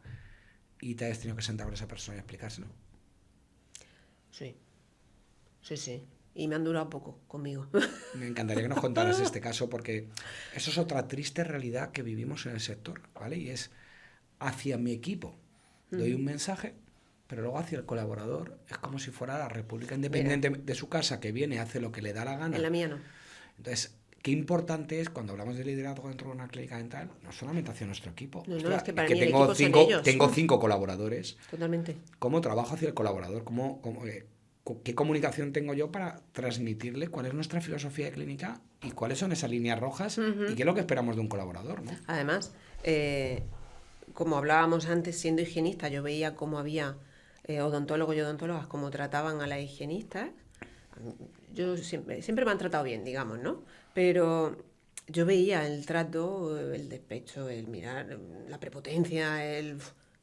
y te hayas tenido que sentar con esa persona y explicárselo. Sí. Y me han durado poco conmigo. Me encantaría que nos contaras este caso porque eso es otra triste realidad que vivimos en el sector, ¿vale? Y es hacia mi equipo. Doy un mensaje, pero luego hacia el colaborador es como si fuera la República Independiente de su casa que viene, hace lo que le da la gana. En la mía no. Entonces, qué importante es cuando hablamos de liderazgo dentro de una clínica dental, no solamente hacia nuestro equipo. No, Ostras, es que para es mí que el equipo son ellos. tengo 5 colaboradores. Totalmente. ¿Cómo trabajo hacia el colaborador? ¿qué comunicación tengo yo para transmitirle cuál es nuestra filosofía de clínica y cuáles son esas líneas rojas y qué es lo que esperamos de un colaborador, ¿no? Además, como hablábamos antes, siendo higienista, yo veía cómo había odontólogos y odontólogas, cómo trataban a las higienistas. Yo siempre me han tratado bien, digamos, ¿no? Pero yo veía el trato, el despecho, el mirar, la prepotencia,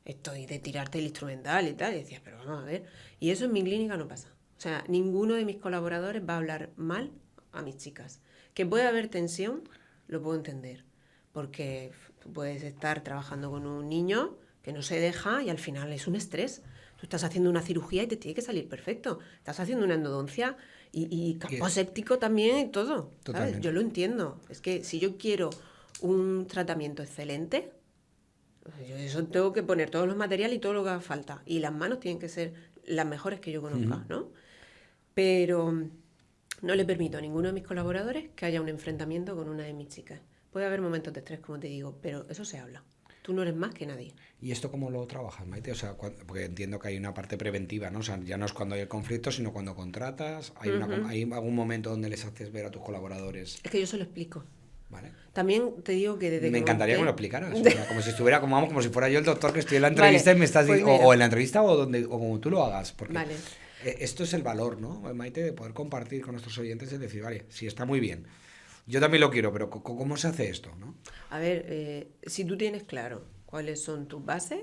esto de tirarte el instrumental y tal. Y decías, pero vamos a ver. Y eso en mi clínica no pasa. O sea, ninguno de mis colaboradores va a hablar mal a mis chicas. Que puede haber tensión, lo puedo entender. Porque tú puedes estar trabajando con un niño que no se deja y al final es un estrés. Tú estás haciendo una cirugía y te tiene que salir perfecto. Estás haciendo una endodoncia y campo séptico también y todo. ¿Sabes? Yo lo entiendo. Es que si yo quiero un tratamiento excelente, yo eso tengo que poner todos los materiales y todo lo que haga falta. Y las manos tienen que ser las mejores que yo conozca, ¿no? Pero no le permito a ninguno de mis colaboradores que haya un enfrentamiento con una de mis chicas. Puede haber momentos de estrés, como te digo, pero eso se habla. Tú no eres más que nadie. ¿Y esto cómo lo trabajas, Maite? O sea, porque entiendo que hay una parte preventiva, ¿no? O sea, ya no es cuando hay el conflicto, sino cuando contratas. ¿Hay algún momento donde les haces ver a tus colaboradores? Es que yo se lo explico. Vale. También te digo que desde me que encantaría que me lo explicaras. O sea, como si estuviera, como si fuera yo el doctor que estoy en la entrevista y me estás pues diciendo, o en la entrevista o como tú lo hagas. Porque esto es el valor, ¿no, Maite? De poder compartir con nuestros oyentes y decir, vale, sí, está muy bien. Yo también lo quiero, pero ¿cómo se hace esto, no? A ver, si tú tienes claro cuáles son tus bases,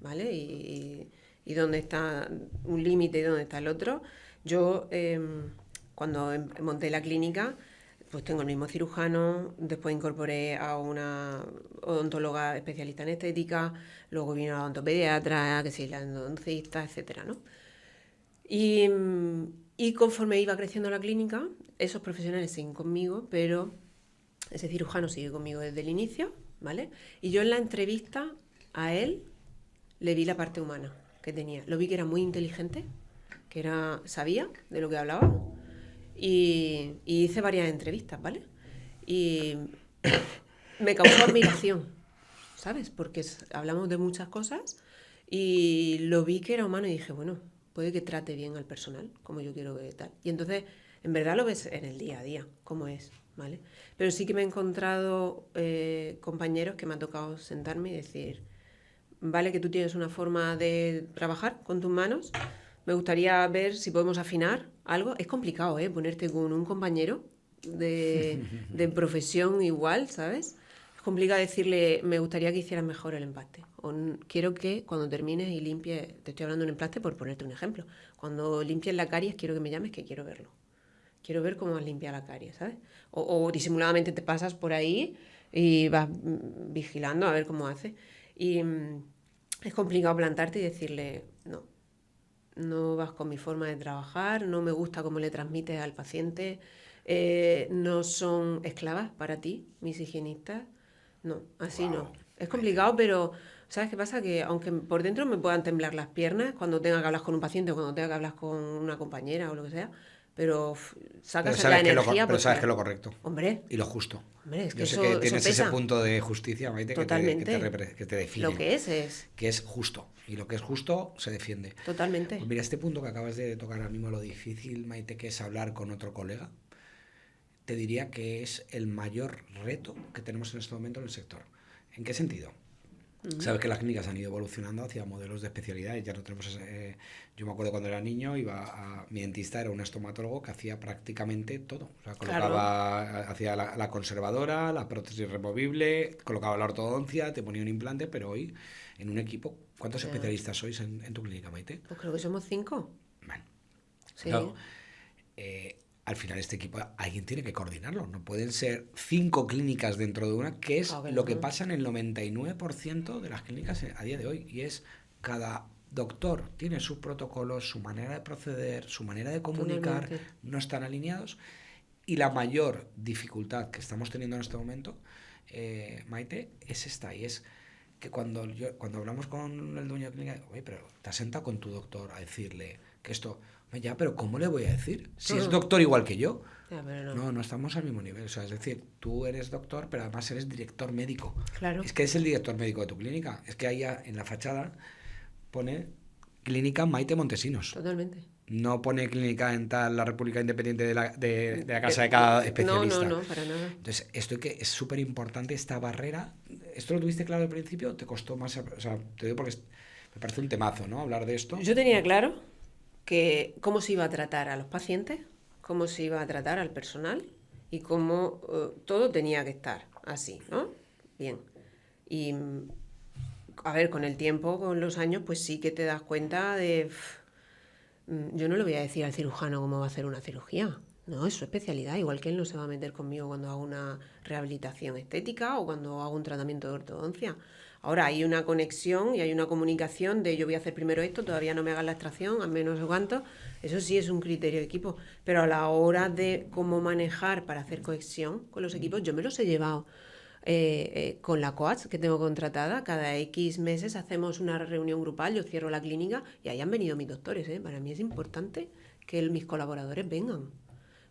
¿vale? Y dónde está un límite y dónde está el otro. Yo, cuando monté la clínica, pues tengo el mismo cirujano, después incorporé a una odontóloga especialista en estética, luego vino la odontopediatra, que sí, la endodoncista, etcétera, ¿no? Y conforme iba creciendo la clínica, esos profesionales siguen conmigo, pero ese cirujano sigue conmigo desde el inicio, ¿vale? Y yo en la entrevista a él le vi la parte humana que tenía. Lo vi que era muy inteligente, que sabía de lo que hablaba, y hice varias entrevistas, ¿vale? Y me causó admiración, ¿sabes? Porque hablamos de muchas cosas y lo vi que era humano y dije, bueno, puede que trate bien al personal, como yo quiero que tal. Y entonces, en verdad lo ves en el día a día, cómo es, ¿vale? Pero sí que me he encontrado compañeros que me ha tocado sentarme y decir, vale que tú tienes una forma de trabajar con tus manos, me gustaría ver si podemos afinar algo. Es complicado, ponerte con un compañero de profesión igual, ¿sabes? Es complicado decirle, me gustaría que hicieras mejor el empaste. O quiero que cuando termines y limpies, te estoy hablando de un empaste por ponerte un ejemplo, cuando limpies la caries quiero que me llames, que quiero verlo. Quiero ver cómo has limpiado la caries, ¿sabes? O disimuladamente te pasas por ahí y vas vigilando a ver cómo hace. Y es complicado plantarte y decirle, no vas con mi forma de trabajar, no me gusta cómo le transmites al paciente, no son esclavas para ti, mis higienistas. No, así no. Es complicado, pero ¿sabes qué pasa? Que aunque por dentro me puedan temblar las piernas cuando tenga que hablar con un paciente o cuando tenga que hablar con una compañera o lo que sea, pero sacas la energía. Pero sabes que es lo correcto. Hombre. Y lo justo. Hombre, es que yo sé que tienes pesa. Ese punto de justicia, Maite, que te define. Lo que es. Que es justo. Y lo que es justo se defiende. Totalmente. Pues mira, este punto que acabas de tocar ahora mismo, lo difícil, Maite, que es hablar con otro colega, te diría que es el mayor reto que tenemos en este momento en el sector. ¿En qué sentido? Sabes que las clínicas han ido evolucionando hacia modelos de especialidades. Ya no tenemos yo me acuerdo cuando era niño, mi dentista era un estomatólogo que hacía prácticamente todo. O sea, hacía la conservadora, la prótesis removible, colocaba la ortodoncia, te ponía un implante, pero hoy en un equipo, ¿cuántos especialistas sois en tu clínica, Maite? Pues creo que somos 5. Bueno, sí. Claro, al final este equipo alguien tiene que coordinarlo. No pueden ser 5 clínicas dentro de una, que es lo que pasa en el 99% de las clínicas a día de hoy. Y es cada doctor tiene sus protocolos, su manera de proceder, su manera de comunicar, Totalmente. no están alineados. Y la mayor dificultad que estamos teniendo en este momento, Maite, es esta. Y es que cuando hablamos con el dueño de clínica, oye, pero te has sentado con tu doctor a decirle que esto... Ya, pero ¿cómo le voy a decir? Si es doctor igual que yo. Ya, pero no. No estamos al mismo nivel. O sea, es decir, tú eres doctor, pero además eres director médico. Claro. Es que es el director médico de tu clínica. Es que ahí en la fachada pone Clínica Maite Montesinos. Totalmente. No pone clínica dental la República Independiente de la casa de cada especialista. No, para nada. Entonces, esto que es súper importante, esta barrera. ¿Esto lo tuviste claro al principio o te costó más? O sea, te digo porque me parece un temazo, ¿no? Hablar de esto. Yo tenía claro que cómo se iba a tratar a los pacientes, cómo se iba a tratar al personal y cómo todo tenía que estar así, ¿no? Bien. Y, a ver, con el tiempo, con los años, pues sí que te das cuenta de... Yo no le voy a decir al cirujano cómo va a hacer una cirugía. No, es su especialidad, igual que él no se va a meter conmigo cuando hago una rehabilitación estética o cuando hago un tratamiento de ortodoncia. Ahora hay una conexión y hay una comunicación de yo voy a hacer primero esto, todavía no me hagas la extracción, al menos no sé cuánto. Eso sí es un criterio de equipo. Pero a la hora de cómo manejar para hacer conexión con los equipos, yo me los he llevado con la coach que tengo contratada. Cada X meses hacemos una reunión grupal, yo cierro la clínica y ahí han venido mis doctores. Para mí es importante que mis colaboradores vengan,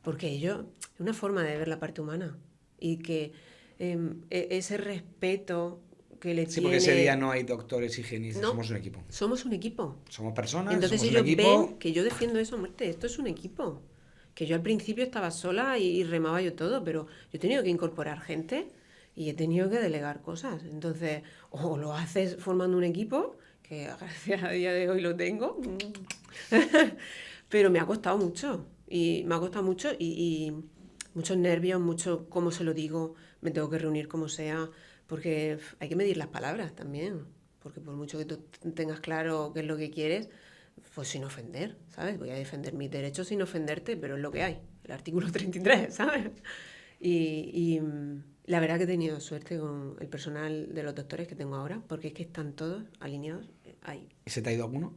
porque ellos, es una forma de ver la parte humana y que ese respeto que le Sí, tiene... porque ese día no hay doctores higienistas, No, somos un equipo. Somos un equipo. Somos personas, Entonces somos un ellos equipo. ven que yo defiendo eso a muerte, esto es un equipo. Que yo al principio estaba sola y remaba yo todo, pero yo he tenido que incorporar gente y he tenido que delegar cosas. Entonces, o lo haces formando un equipo, que gracias a día de hoy lo tengo, pero me ha costado mucho. Y muchos nervios, mucho cómo se lo digo, me tengo que reunir como sea, porque hay que medir las palabras también. Porque por mucho que tú tengas claro qué es lo que quieres, pues sin ofender, ¿sabes? Voy a defender mis derechos sin ofenderte, pero es lo que hay, el artículo 33, ¿sabes? Y la verdad que he tenido suerte con el personal de los doctores que tengo ahora, porque es que están todos alineados ahí. ¿Y se te ha ido alguno?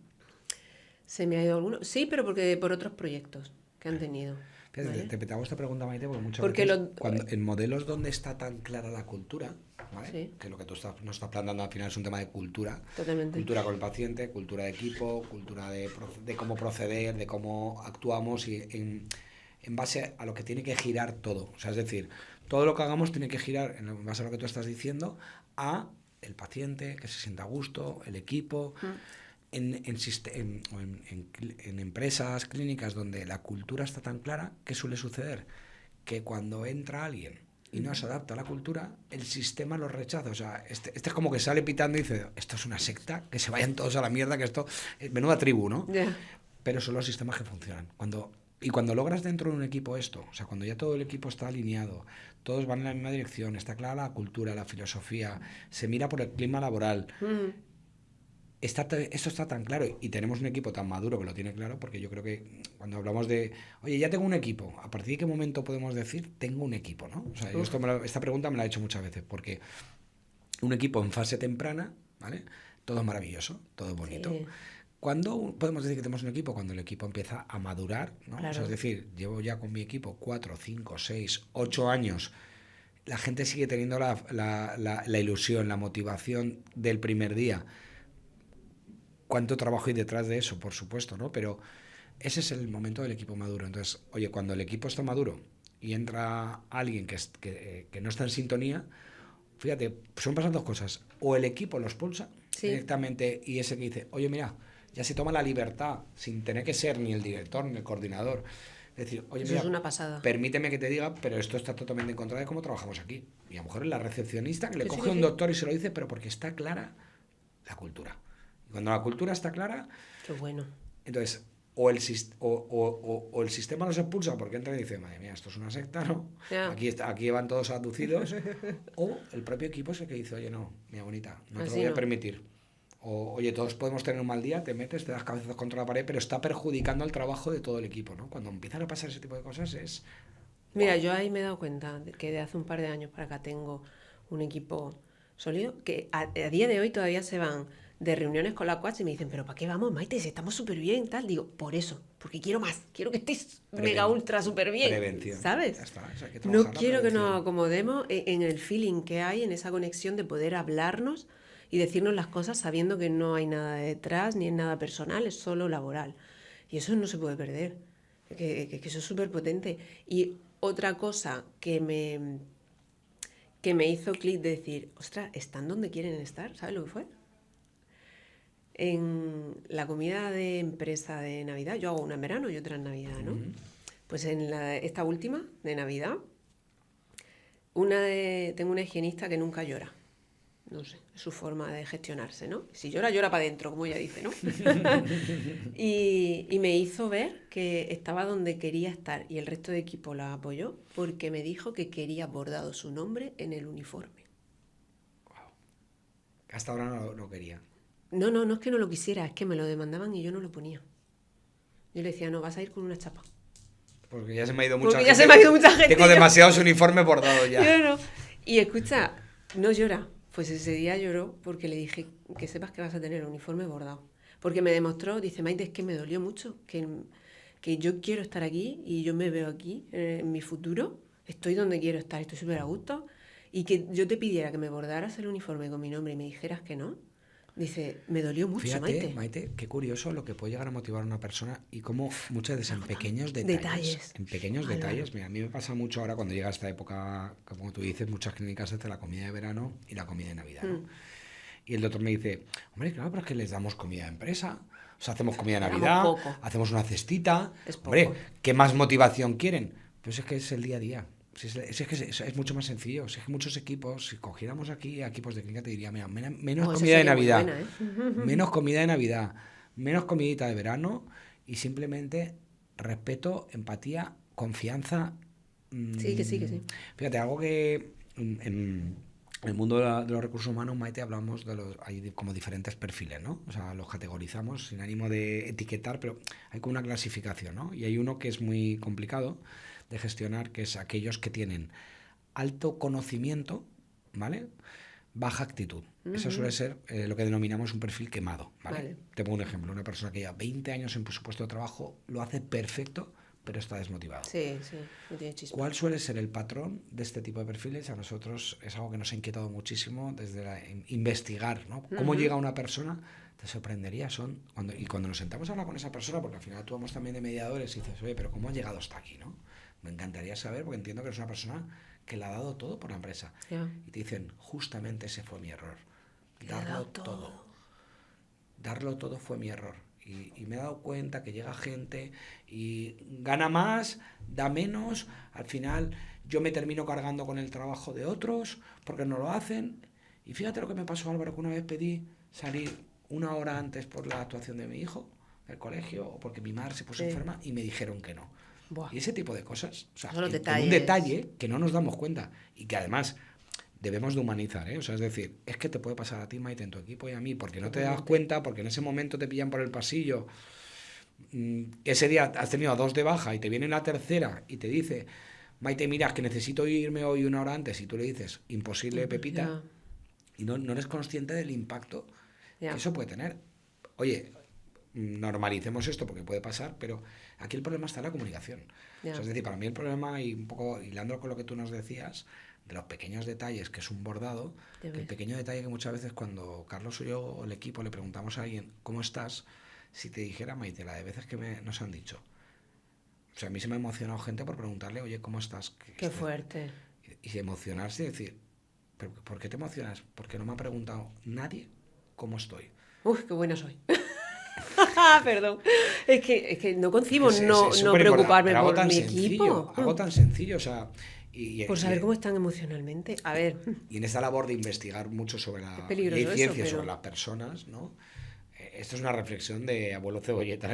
¿Se me ha ido alguno? Sí, pero porque por otros proyectos que han tenido. Fíjate, ¿vale? te hago esta pregunta, Maite, porque muchas Porque veces cuando, en modelos donde está tan clara la cultura, ¿vale? Sí. Que lo que tú nos estás planteando al final es un tema de cultura. Totalmente. Cultura con el paciente, cultura de equipo, cultura de cómo proceder, de cómo actuamos y en base a lo que tiene que girar todo. O sea, es decir, todo lo que hagamos tiene que girar en base a lo que tú estás diciendo a el paciente, que se sienta a gusto, el equipo. En empresas, clínicas donde la cultura está tan clara, ¿qué suele suceder? Que cuando entra alguien y no se adapta a la cultura, el sistema lo rechaza. O sea, este es como que sale pitando y dice, esto es una secta, que se vayan todos a la mierda, que esto es menuda tribu, ¿no? Yeah. Pero son los sistemas que funcionan. Cuando logras dentro de un equipo esto, o sea, cuando ya todo el equipo está alineado, todos van en la misma dirección, está clara la cultura, la filosofía, se mira por el clima laboral, esto está tan claro y tenemos un equipo tan maduro que lo tiene claro, porque yo creo que cuando hablamos de, oye, ya tengo un equipo, ¿a partir de qué momento podemos decir tengo un equipo, ¿no? O sea, yo esta pregunta me la he hecho muchas veces, porque un equipo en fase temprana, ¿vale? Todo es maravilloso, todo es bonito. Sí. ¿Cuándo podemos decir que tenemos un equipo? Cuando el equipo empieza a madurar, ¿no? Claro. O sea, es decir, llevo ya con mi equipo 4, 5, 6, 8 años. La gente sigue teniendo la ilusión, la motivación del primer día. ¿Cuánto trabajo hay detrás de eso? Por supuesto, ¿no? Pero ese es el momento del equipo maduro. Entonces, oye, cuando el equipo está maduro y entra alguien que no está en sintonía, fíjate, son pasando dos cosas. O el equipo los pulsa directamente y ese que dice, oye, mira, ya se toma la libertad sin tener que ser ni el director ni el coordinador. Es decir, oye, Eso mira, es una pasada. permíteme que te diga, pero esto está totalmente en contra de cómo trabajamos aquí. Y a lo mejor es la recepcionista que le Sí, coge sí, a un sí. doctor y se lo dice, pero porque está clara la cultura. Y cuando la cultura está clara, Qué bueno. entonces o el sistema los expulsa porque entra y dice, madre mía, esto es una secta, ¿no? Ya. Aquí van todos abducidos. O el propio equipo es el que dice, oye, no, mi bonita, no te Así lo voy a no. permitir. O, oye, todos podemos tener un mal día, te metes, te das cabezazos contra la pared, pero está perjudicando el trabajo de todo el equipo, ¿no? Cuando empiezan a pasar ese tipo de cosas es... Mira, yo ahí me he dado cuenta de que de hace un par de años para acá tengo un equipo sólido que a día de hoy todavía se van de reuniones con la coach y me dicen, pero ¿para qué vamos, Maite? Si estamos súper bien, tal. Digo, por eso, porque quiero más, quiero que estés mega ultra súper bien, Prevención. ¿sabes? Ya está, o sea, hay que No trabajar la quiero que nos prevención. acomodemos en el feeling que hay, en esa conexión de poder hablarnos y decirnos las cosas sabiendo que no hay nada detrás, ni es nada personal, es solo laboral. Y eso no se puede perder, que eso es súper potente. Y otra cosa que me hizo clic de decir, ostras, están donde quieren estar, ¿sabes lo que fue? en la comida de empresa de Navidad, yo hago una en verano y otra en Navidad, ¿no? Pues en esta última, de Navidad, tengo una higienista que nunca llora. No sé, es su forma de gestionarse, ¿no? Si llora, llora para adentro, como ella dice, ¿no? y me hizo ver que estaba donde quería estar y el resto de equipo la apoyó porque me dijo que quería bordado su nombre en el uniforme. Wow. Hasta ahora no lo quería. No es que no lo quisiera, es que me lo demandaban y yo no lo ponía. Yo le decía, no, vas a ir con una chapa. Porque ya se me ha ido mucha Porque gente. ya se me ha ido mucha gente. Tengo demasiados uniformes bordados ya. Yo no. Y escucha, no llora. Pues ese día lloró porque le dije que sepas que vas a tener el uniforme bordado. Porque me demostró, dice, Maite, es que me dolió mucho, que yo quiero estar aquí y yo me veo aquí en mi futuro, estoy donde quiero estar, estoy súper a gusto, y que yo te pidiera que me bordaras el uniforme con mi nombre y me dijeras que no. Dice, me dolió mucho, Fíjate, Maite. Maite, qué curioso lo que puede llegar a motivar a una persona y cómo muchas veces en pequeños detalles. En pequeños detalles. Mira, a mí me pasa mucho ahora cuando llega esta época, como tú dices, muchas clínicas hacen la comida de verano y la comida de Navidad, ¿no? Y el doctor me dice, hombre, claro, pero es que les damos comida de empresa. O sea, hacemos comida de Navidad, hacemos una cestita. Hombre, ¿qué más motivación quieren? Pues es que es el día a día. Es mucho más sencillo. Es que muchos equipos, si cogiéramos aquí equipos de clínica, te diría, mira, menos comida de Navidad, menos comida de Navidad, menos comidita de verano y simplemente respeto, empatía, confianza. Sí, que sí. Fíjate, algo que en el mundo de los recursos humanos, Maite, hablamos hay como diferentes perfiles, ¿no? O sea, los categorizamos sin ánimo de etiquetar, pero hay como una clasificación, ¿no? Y hay uno que es muy complicado de gestionar, que es aquellos que tienen alto conocimiento, ¿vale? Baja actitud. Eso suele ser lo que denominamos un perfil quemado, ¿vale? Te pongo un ejemplo. Una persona que lleva 20 años en su puesto de trabajo, lo hace perfecto, pero está desmotivado. Sí, no tiene chispa. ¿Cuál suele ser el patrón de este tipo de perfiles? A nosotros es algo que nos ha inquietado muchísimo desde investigar, ¿no? ¿Cómo llega una persona? Te sorprendería, cuando nos sentamos a hablar con esa persona, porque al final actuamos también de mediadores y dices, oye, pero ¿cómo ha llegado hasta aquí, no? Me encantaría saber, porque entiendo que es una persona que le ha dado todo por la empresa. Yeah. Y te dicen, justamente ese fue mi error. Darlo todo. Darlo todo fue mi error. Y me he dado cuenta que llega gente y gana más, da menos. Al final yo me termino cargando con el trabajo de otros porque no lo hacen. Y fíjate lo que me pasó, Álvaro, que una vez pedí salir 1 hora antes por la actuación de mi hijo del colegio o porque mi madre se puso enferma y me dijeron que no. Buah. Y ese tipo de cosas, o sea, en un detalle que no nos damos cuenta y que además debemos de humanizar, ¿eh? O sea, es decir, es que te puede pasar a ti, Maite, en tu equipo y a mí, porque no te das cuenta, porque en ese momento te pillan por el pasillo, ese día has tenido a 2 de baja y te viene la tercera y te dice, Maite, mira, es que necesito irme hoy 1 hora antes, y tú le dices, imposible, Pepita, y no eres consciente del impacto que eso puede tener. Oye, normalicemos esto porque puede pasar, pero aquí el problema está en la comunicación. O sea, es decir, para mí el problema, y un poco hilando con lo que tú nos decías, de los pequeños detalles, que es un bordado, el pequeño detalle que muchas veces cuando Carlos o yo o el equipo le preguntamos a alguien, ¿cómo estás? Si te dijera, Maite, la de veces que nos han dicho. O sea, a mí se me ha emocionado gente por preguntarle, oye, ¿cómo estás? Qué fuerte. Y emocionarse y decir, ¿pero por qué te emocionas? Porque no me ha preguntado nadie cómo estoy. Uy, qué buena soy. Perdón. Es que no concibo no preocuparme por mi equipo. Algo tan sencillo, o sea... Por saber cómo están emocionalmente. A ver. Y en esta labor de investigar mucho sobre la ciencia, sobre las personas, ¿no? Esto es una reflexión de abuelo cebolleta.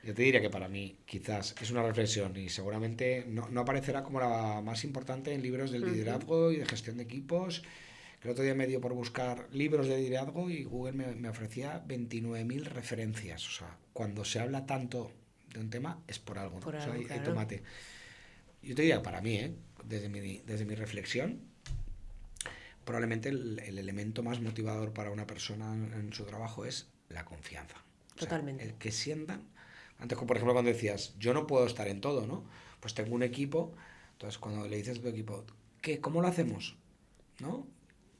Yo te diría que para mí quizás es una reflexión y seguramente no aparecerá como la más importante en libros de liderazgo y de gestión de equipos. El otro día me dio por buscar libros de liderazgo y Google me ofrecía 29.000 referencias. O sea, cuando se habla tanto de un tema es por algo, ¿no? Por algo, claro. Tómate. Yo te diría, para mí, desde mi reflexión, probablemente el elemento más motivador para una persona en su trabajo es la confianza. Totalmente. O sea, el que sientan. Antes, por ejemplo, cuando decías, yo no puedo estar en todo, ¿no? Pues tengo un equipo, entonces cuando le dices a tu equipo, ¿cómo lo hacemos? ¿No?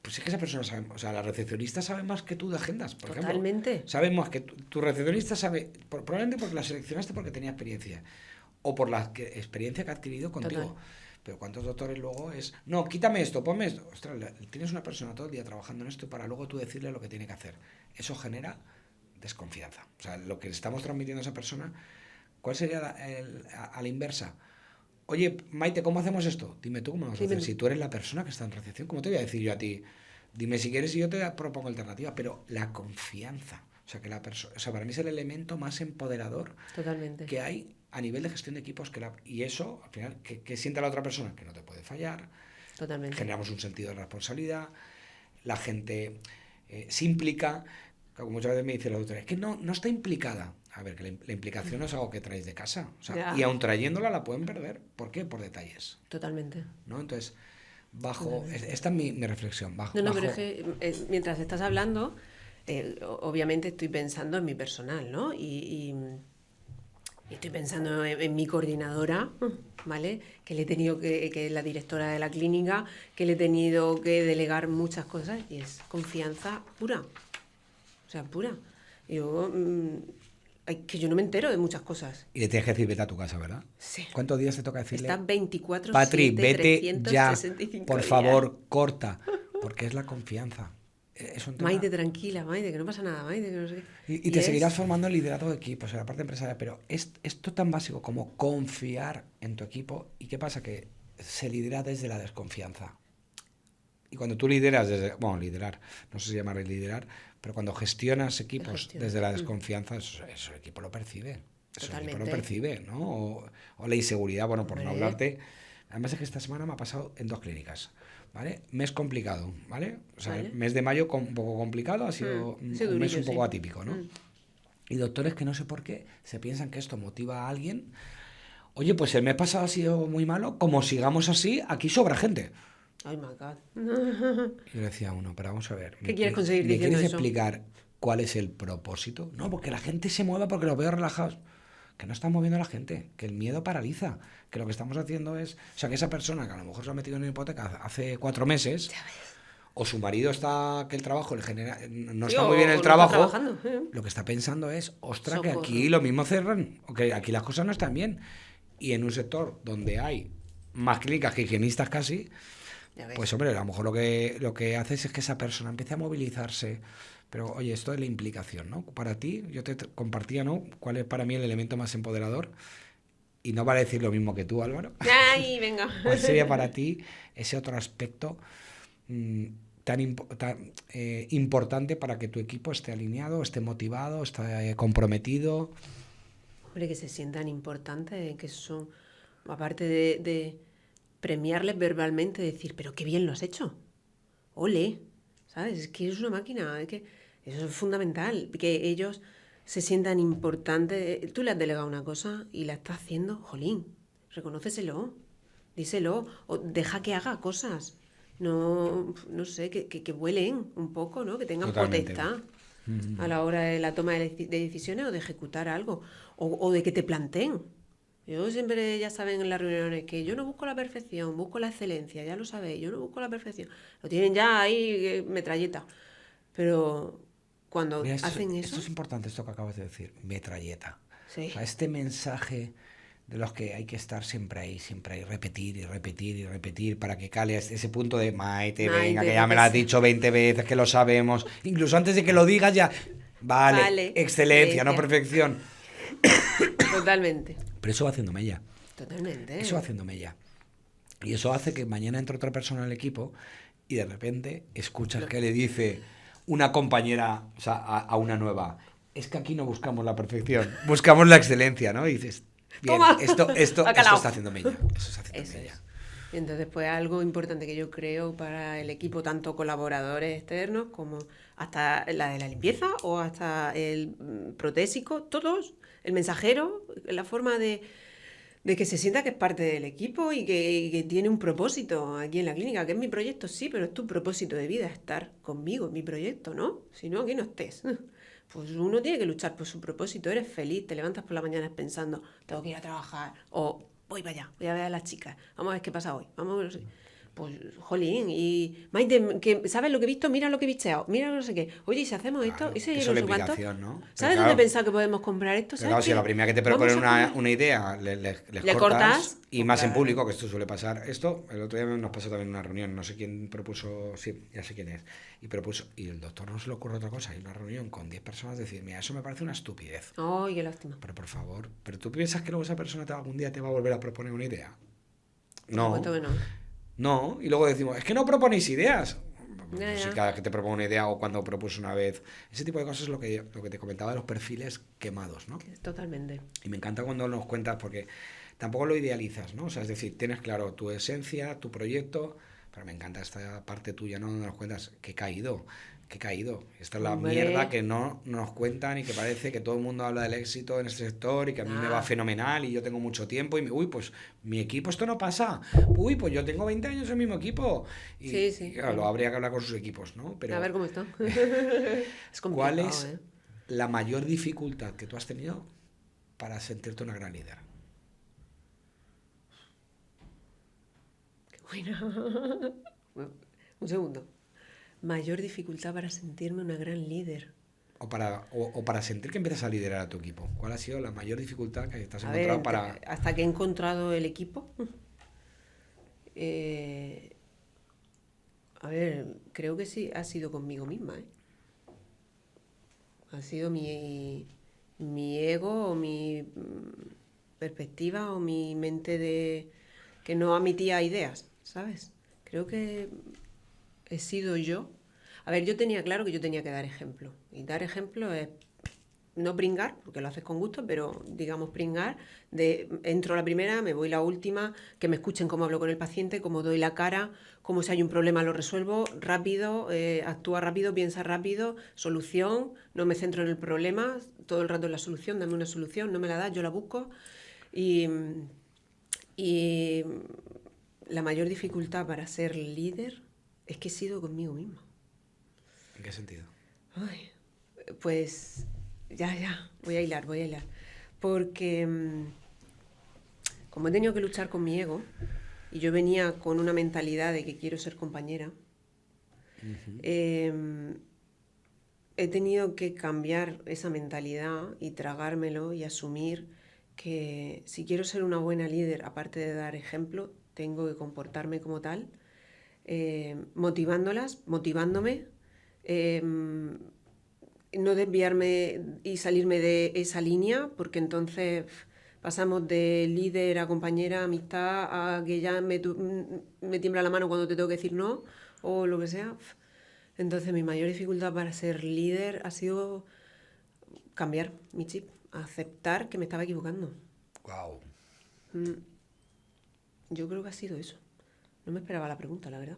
Pues es que esa persona sabe, o sea, la recepcionista sabe más que tú de agendas, por Totalmente. ejemplo. Sabe más que tu recepcionista sabe, probablemente porque la seleccionaste porque tenía experiencia, o por la experiencia que ha adquirido contigo. Total. Pero ¿cuántos doctores luego es, no, quítame esto, ponme esto? Ostras, tienes una persona todo el día trabajando en esto para luego tú decirle lo que tiene que hacer. Eso genera desconfianza. O sea, lo que estamos transmitiendo a esa persona, ¿cuál sería a la inversa? Oye, Maite, ¿cómo hacemos esto? Dime tú cómo lo vas a hacer. Si tú eres la persona que está en recepción, ¿cómo te voy a decir yo a ti? Dime si quieres y yo te propongo alternativa. Pero la confianza, o sea, que la persona, o sea, para mí es el elemento más empoderador Totalmente. que hay a nivel de gestión de equipos. Y eso, al final, que sienta la otra persona que no te puede fallar. Totalmente. Generamos un sentido de responsabilidad. La gente se implica. Como muchas veces me dice la doctora, es que no está implicada. A ver, que la implicación no es algo que traéis de casa. O sea, y aun trayéndola la pueden perder. ¿Por qué? Por detalles. Totalmente. ¿No? Entonces, esta es mi reflexión. Pero es que mientras estás hablando, obviamente estoy pensando en mi personal, ¿no? Y estoy pensando en mi coordinadora, ¿vale? Que le he tenido que es la directora de la clínica, que le he tenido que delegar muchas cosas y es confianza pura. O sea, pura. Que yo no me entero de muchas cosas. Y le tienes que decir, vete a tu casa, ¿verdad? Sí. ¿Cuántos días te toca decirle? Están 24/7, Patri, vete ya, 365 por días. favor, corta. Porque es la confianza. Es un tema... Maite, tranquila, Maite, que no pasa nada, Maite, que no sé qué. Y te seguirás formando en liderazgo de equipos, en la parte empresarial, pero esto tan básico como confiar en tu equipo. ¿Y qué pasa? Que se lidera desde la desconfianza. Y cuando tú lideras desde... Bueno, liderar, no sé si llamarle liderar, pero cuando gestionas equipos desde la desconfianza, eso el equipo lo percibe. Eso el equipo lo percibe, ¿no? O la inseguridad, bueno, por no hablarte... Además es que esta semana me ha pasado en 2 clínicas, ¿vale? Mes complicado, ¿vale? O sea, el mes de mayo un poco complicado, ha sido un mes un poco atípico, ¿no? Y doctores que no sé por qué se piensan que esto motiva a alguien. Oye, pues el mes pasado ha sido muy malo, como sigamos así, aquí sobra gente. Ay, my God. Yo le decía a uno, pero vamos a ver. ¿Qué quieres conseguir ¿Me diciendo quieres eso? explicar cuál es el propósito? No, porque la gente se mueva porque los veo relajados. Que no está moviendo a la gente, que el miedo paraliza, que lo que estamos haciendo es... O sea, que esa persona que a lo mejor se ha metido en una hipoteca hace 4 meses, o su marido está, que el trabajo le genera... No está muy bien el trabajo, lo que está pensando es, ostras, que aquí lo mismo cerran, o que aquí las cosas no están bien. Y en un sector donde hay más clínicas que higienistas casi... Pues hombre, a lo mejor lo que haces es que esa persona empiece a movilizarse. Pero oye, esto es la implicación, ¿no? Para ti, yo te compartía, ¿no? ¿Cuál es para mí el elemento más empoderador? Y no vale decir lo mismo que tú, Álvaro. ¡Ay, venga! ¿Cuál sería para ti ese otro aspecto tan importante para que tu equipo esté alineado, esté motivado, esté comprometido? Hombre, que se sientan importantes, que son, aparte de premiarles verbalmente, decir, pero qué bien lo has hecho. ¡Ole! ¿Sabes? Es que es una máquina, es que eso es fundamental, que ellos se sientan importantes. Tú le has delegado una cosa y la estás haciendo, jolín, reconóceselo, díselo, o deja que haga cosas. No sé, que vuelen un poco, ¿no? Que tengan potestad a la hora de la toma de decisiones o de ejecutar algo, o de que te planteen. Yo siempre, ya saben en las reuniones, que yo no busco la perfección, busco la excelencia, ya lo sabéis, yo no busco la perfección. Lo tienen ya ahí, metralleta. Pero cuando hacen eso... Esto es importante, esto que acabas de decir, metralleta. Sí. O sea, este mensaje de los que hay que estar siempre ahí, repetir y repetir y repetir para que cale ese punto de Maite, venga, que ya me lo has dicho 20 veces, que lo sabemos. Incluso antes de que lo digas ya, vale, excelencia, no perfección. Totalmente. Pero eso va haciendo mella. Totalmente. Eso va haciendo mella. Y eso hace que mañana entre otra persona al equipo y de repente escuchas que le dice una compañera, o sea, a una nueva, es que aquí no buscamos la perfección, buscamos la excelencia, ¿no? Y dices, bien, esto está haciendo mella. Eso está haciendo mella. Y entonces, pues algo importante que yo creo para el equipo, tanto colaboradores externos como hasta la de la limpieza o hasta el protésico, todos, el mensajero, la forma de que se sienta que es parte del equipo y que tiene un propósito aquí en la clínica, que es mi proyecto, sí, pero es tu propósito de vida, estar conmigo en mi proyecto, ¿no? Si no, aquí no estés. Pues uno tiene que luchar por su propósito, eres feliz, te levantas por la mañana pensando, tengo que ir a trabajar, o voy para allá, voy a ver a las chicas, vamos a ver qué pasa hoy, vamos a ver, Pues, jolín, y Maite, ¿sabes lo que he visto? Mira lo que he visteado, mira no sé qué. Oye, ¿y si hacemos esto? Claro, ¿Ese eso no es sé la cuánto? implicación, ¿no? Pero ¿Sabes claro, dónde he pensado que podemos comprar esto? pero claro, ¿Sabes si a la qué? primera que te Vamos proponen a poner... una idea, les ¿Le cortas? y Pues más en claro. público, que esto suele pasar. Esto, el otro día nos pasó también en una reunión, no sé quién propuso, sí, ya sé quién es, y propuso, y el doctor no se le ocurre otra cosa, hay una reunión con 10 personas, decir, mira, eso me parece una estupidez. Ay, qué lástima. Pero por favor, ¿pero tú piensas que luego esa persona algún día te va a volver a proponer una idea? Por supuesto No, que no. no, y luego decimos, es que no proponéis ideas. Ya, Si ya. cada vez que te propongo una idea o cuando propuso una vez, ese tipo de cosas es lo que te comentaba de los perfiles quemados, ¿no? Totalmente. Y me encanta cuando nos cuentas porque tampoco lo idealizas, ¿no? O sea, es decir, tienes claro tu esencia, tu proyecto, pero me encanta esta parte tuya, ¿no? Donde nos cuentas que he caído, que he caído. Esta es la Hombre. mierda que no nos cuentan y que parece que todo el mundo habla del éxito en este sector y que a mí me va Ah. fenomenal y yo tengo mucho tiempo y, uy, pues mi equipo esto no pasa. Uy, pues yo tengo 20 años en el mismo equipo. Y, Sí, sí. y claro, lo habría que hablar con sus equipos, ¿no? Pero A ver cómo está. Es complicado, ¿cuál es ¿eh? la mayor dificultad que tú has tenido para sentirte una gran líder? Qué buena. Bueno, un segundo. Mayor dificultad para sentirme una gran líder. O para sentir que empiezas a liderar a tu equipo. ¿Cuál ha sido la mayor dificultad que te has A ver, encontrado para...? hasta que he encontrado el equipo. A ver, creo que sí, ha sido conmigo misma, ¿eh? Ha sido mi ego o mi perspectiva o mi mente de que no admitía ideas, ¿sabes? Creo que he sido yo. A ver, yo tenía claro que yo tenía que dar ejemplo. Y dar ejemplo es no pringar, porque lo haces con gusto, pero digamos pringar, entro la primera, me voy la última, que me escuchen cómo hablo con el paciente, cómo doy la cara, cómo si hay un problema lo resuelvo rápido, actúa rápido, piensa rápido, solución, no me centro en el problema, todo el rato en la solución, dame una solución, no me la das, yo la busco. Y la mayor dificultad para ser líder es que he sido conmigo misma. ¿En qué sentido? Ay, pues ya, voy a hilar. Porque como he tenido que luchar con mi ego, y yo venía con una mentalidad de que quiero ser compañera, he tenido que cambiar esa mentalidad y tragármelo y asumir que si quiero ser una buena líder, aparte de dar ejemplo, tengo que comportarme como tal, motivándome, no desviarme y salirme de esa línea, porque entonces pasamos de líder a compañera, amistad, a que ya me tiembla la mano cuando te tengo que decir no, o lo que sea. Entonces mi mayor dificultad para ser líder ha sido cambiar mi chip, aceptar que me estaba equivocando. Wow. Yo creo que ha sido eso. No me esperaba la pregunta, la verdad.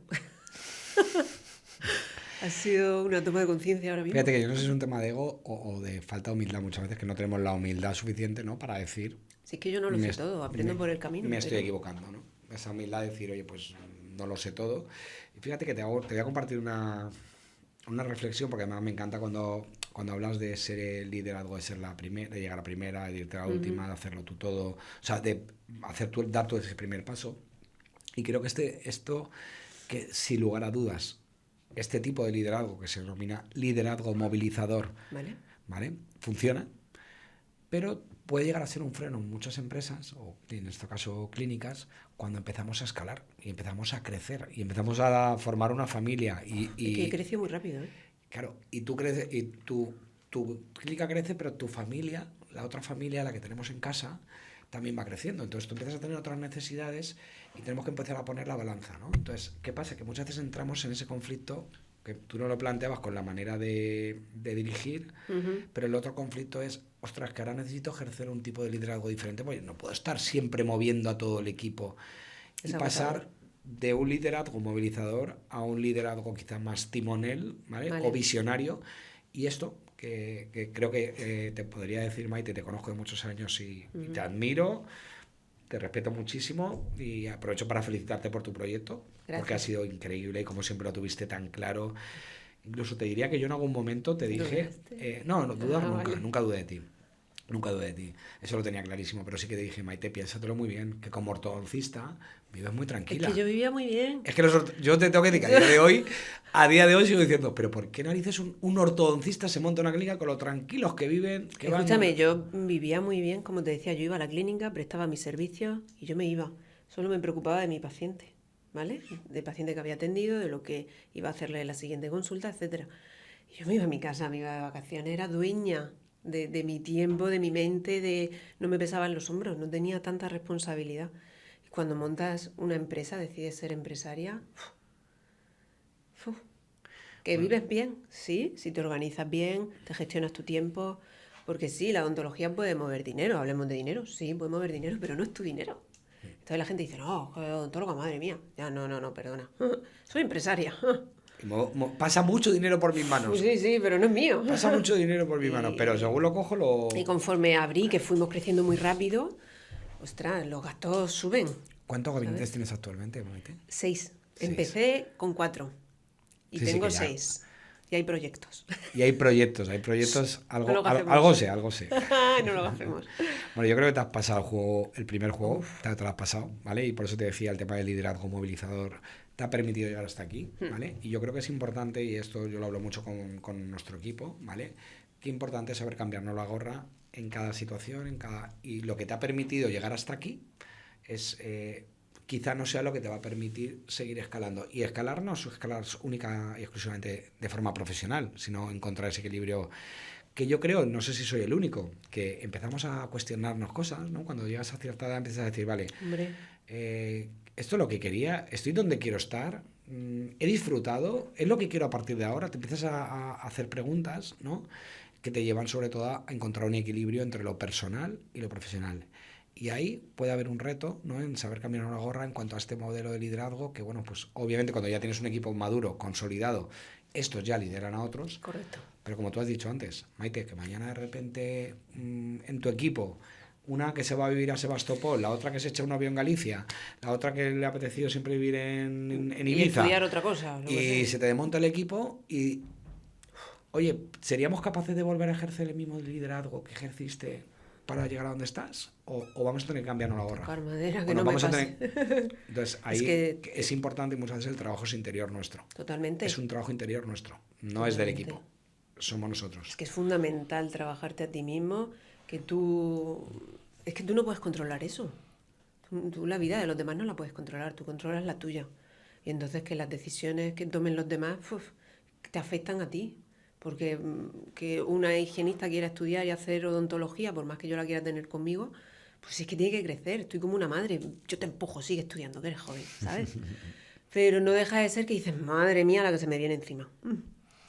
Ha sido una toma de conciencia ahora mismo. Fíjate que yo no sé si es un tema de ego o de falta de humildad muchas veces, que no tenemos la humildad suficiente, ¿no? Para decir... Si es que yo no lo sé todo, aprendo por el camino. Me estoy equivocando, ¿no? Esa humildad de decir, oye, pues no lo sé todo. Y fíjate que te voy a compartir una reflexión, porque además me encanta cuando hablas de ser el liderazgo, de ser la primera, de llegar a la primera, de irte a la última, de hacerlo tú todo, o sea, de dar tú ese primer paso. Y creo que esto, que sin lugar a dudas, este tipo de liderazgo que se denomina liderazgo movilizador, ¿vale? Funciona, pero puede llegar a ser un freno en muchas empresas, o en este caso clínicas, cuando empezamos a escalar y empezamos a crecer y empezamos a formar una familia. Es que creció muy rápido, ¿eh? Claro, y tú creces, y tu clínica crece, pero tu familia, la otra familia, la que tenemos en casa, también va creciendo. Entonces tú empiezas a tener otras necesidades y tenemos que empezar a poner la balanza, ¿no? Entonces, ¿qué pasa? Que muchas veces entramos en ese conflicto que tú no lo planteabas con la manera de dirigir, pero el otro conflicto es, ostras, que ahora necesito ejercer un tipo de liderazgo diferente, porque no puedo estar siempre moviendo a todo el equipo y pasar de un liderazgo movilizador a un liderazgo quizás más timonel, ¿vale? O visionario. Y esto, que creo que te podría decir, Maite, te conozco de muchos años y te admiro, te respeto muchísimo y aprovecho para felicitarte por tu proyecto. Gracias. Porque ha sido increíble y como siempre lo tuviste tan claro. Incluso te diría que yo en algún momento te dije... no dudar nunca, vale. Nunca dudé de ti. Nunca dudé de ti. Eso lo tenía clarísimo, pero sí que te dije, Maite, piénsatelo muy bien, que como ortodoncista vives muy tranquila. Es que yo vivía muy bien. Es que yo te tengo que decir que a día de hoy sigo diciendo, pero ¿por qué narices un ortodoncista se monta en una clínica con lo tranquilos que viven? Que Escúchame, yo vivía muy bien, como te decía, yo iba a la clínica, prestaba mis servicios y yo me iba. Solo me preocupaba de mi paciente, ¿vale? De paciente que había atendido, de lo que iba a hacerle la siguiente consulta, etcétera. Y yo me iba a mi casa, me iba de vacaciones, era dueña de mi tiempo, de mi mente, no me pesaban los hombros, no tenía tanta responsabilidad. Y cuando montas una empresa, decides ser empresaria, que vives bien, sí, si te organizas bien, te gestionas tu tiempo, porque sí, la odontología puede mover dinero, hablemos de dinero, sí, puede mover dinero, pero no es tu dinero. Entonces la gente dice, no, odontóloga, madre mía, ya, no, perdona, soy empresaria. Pasa mucho dinero por mis manos. Sí, pero no es mío. Pasa mucho dinero por mis manos, pero según lo cojo, Y conforme abrí, que fuimos creciendo muy rápido, ostras, los gastos suben. ¿Cuántos gabinetes tienes actualmente, Maite? 6. Empecé con 4 y Sí, tengo que ya. 6. Y hay proyectos. Y hay proyectos, No lo hacemos. algo sé. No lo hacemos. Bueno, yo creo que te has pasado el primer juego, te lo has pasado, ¿vale? Y por eso te decía, el tema del liderazgo movilizador te ha permitido llegar hasta aquí, ¿vale? Y yo creo que es importante, y esto yo lo hablo mucho con nuestro equipo, ¿vale? Qué importante es saber cambiarnos la gorra en cada situación, y lo que te ha permitido llegar hasta aquí es... quizá no sea lo que te va a permitir seguir escalando. Y escalar no es escalar única y exclusivamente de forma profesional, sino encontrar ese equilibrio que yo creo, no sé si soy el único, que empezamos a cuestionarnos cosas, ¿no? Cuando llegas a cierta edad empiezas a decir, vale, esto es lo que quería, estoy donde quiero estar, he disfrutado, es lo que quiero a partir de ahora, te empiezas a hacer preguntas, ¿no? Que te llevan sobre todo a encontrar un equilibrio entre lo personal y lo profesional. Y ahí puede haber un reto, ¿no? En saber cambiar una gorra en cuanto a este modelo de liderazgo, que bueno, pues obviamente cuando ya tienes un equipo maduro, consolidado, estos ya lideran a otros. Correcto. Pero como tú has dicho antes, Maite, que mañana de repente en tu equipo, una que se va a vivir a Sebastopol, la otra que se echa un avión en Galicia, la otra que le ha apetecido siempre vivir en Ibiza. Y estudiar otra cosa. Y se te desmonta el equipo y... Oye, ¿seríamos capaces de volver a ejercer el mismo liderazgo que ejerciste para llegar a donde estás? ¿O vamos a tener que cambiarnos la gorra? Tocar madera, que Bueno, no me vamos a pase. Entonces, ahí es importante y muchas veces el trabajo es interior nuestro. Totalmente. Es un trabajo interior nuestro, no es del equipo. Somos nosotros. Es que es fundamental trabajarte a ti mismo, que tú... Es que tú no puedes controlar eso. Tú la vida de los demás no la puedes controlar, tú controlas la tuya. Y entonces que las decisiones que tomen los demás te afectan a ti. Porque que una higienista quiera estudiar y hacer odontología, por más que yo la quiera tener conmigo, pues es que tiene que crecer. Estoy como una madre. Yo te empujo, sigue estudiando, que eres joven, ¿sabes? Pero no deja de ser que dices, madre mía, la que se me viene encima.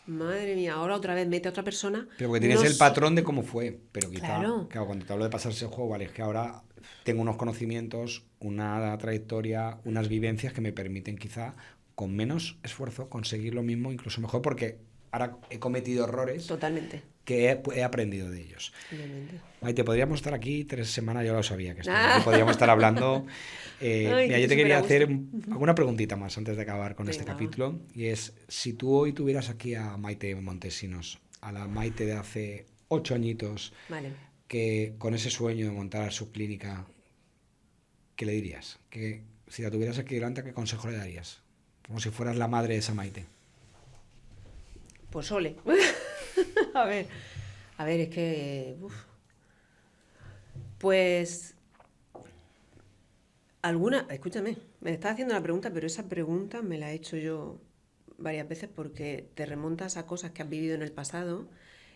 Madre mía, ahora otra vez mete a otra persona. Pero porque tienes el patrón de cómo fue. Pero quizá, claro, cuando te hablo de pasarse el juego, vale, es que ahora tengo unos conocimientos, una trayectoria, unas vivencias que me permiten quizá con menos esfuerzo conseguir lo mismo, incluso mejor, porque ahora he cometido errores. Totalmente. Que he aprendido de ellos. Totalmente. Maite, podríamos estar aquí 3 semanas, yo lo sabía que podríamos estar hablando. Ay, mira, yo te quería hacer alguna preguntita más antes de acabar con este capítulo. Y es, si tú hoy tuvieras aquí a Maite Montesinos, a la Maite de hace 8 añitos, Vale. que con ese sueño de montar su clínica, ¿qué le dirías? Que si la tuvieras aquí delante, ¿qué consejo le darías? Como si fueras la madre de esa Maite. Pues ole. A ver, es que... Pues... Escúchame, me estás haciendo una pregunta, pero esa pregunta me la he hecho yo varias veces porque te remontas a cosas que has vivido en el pasado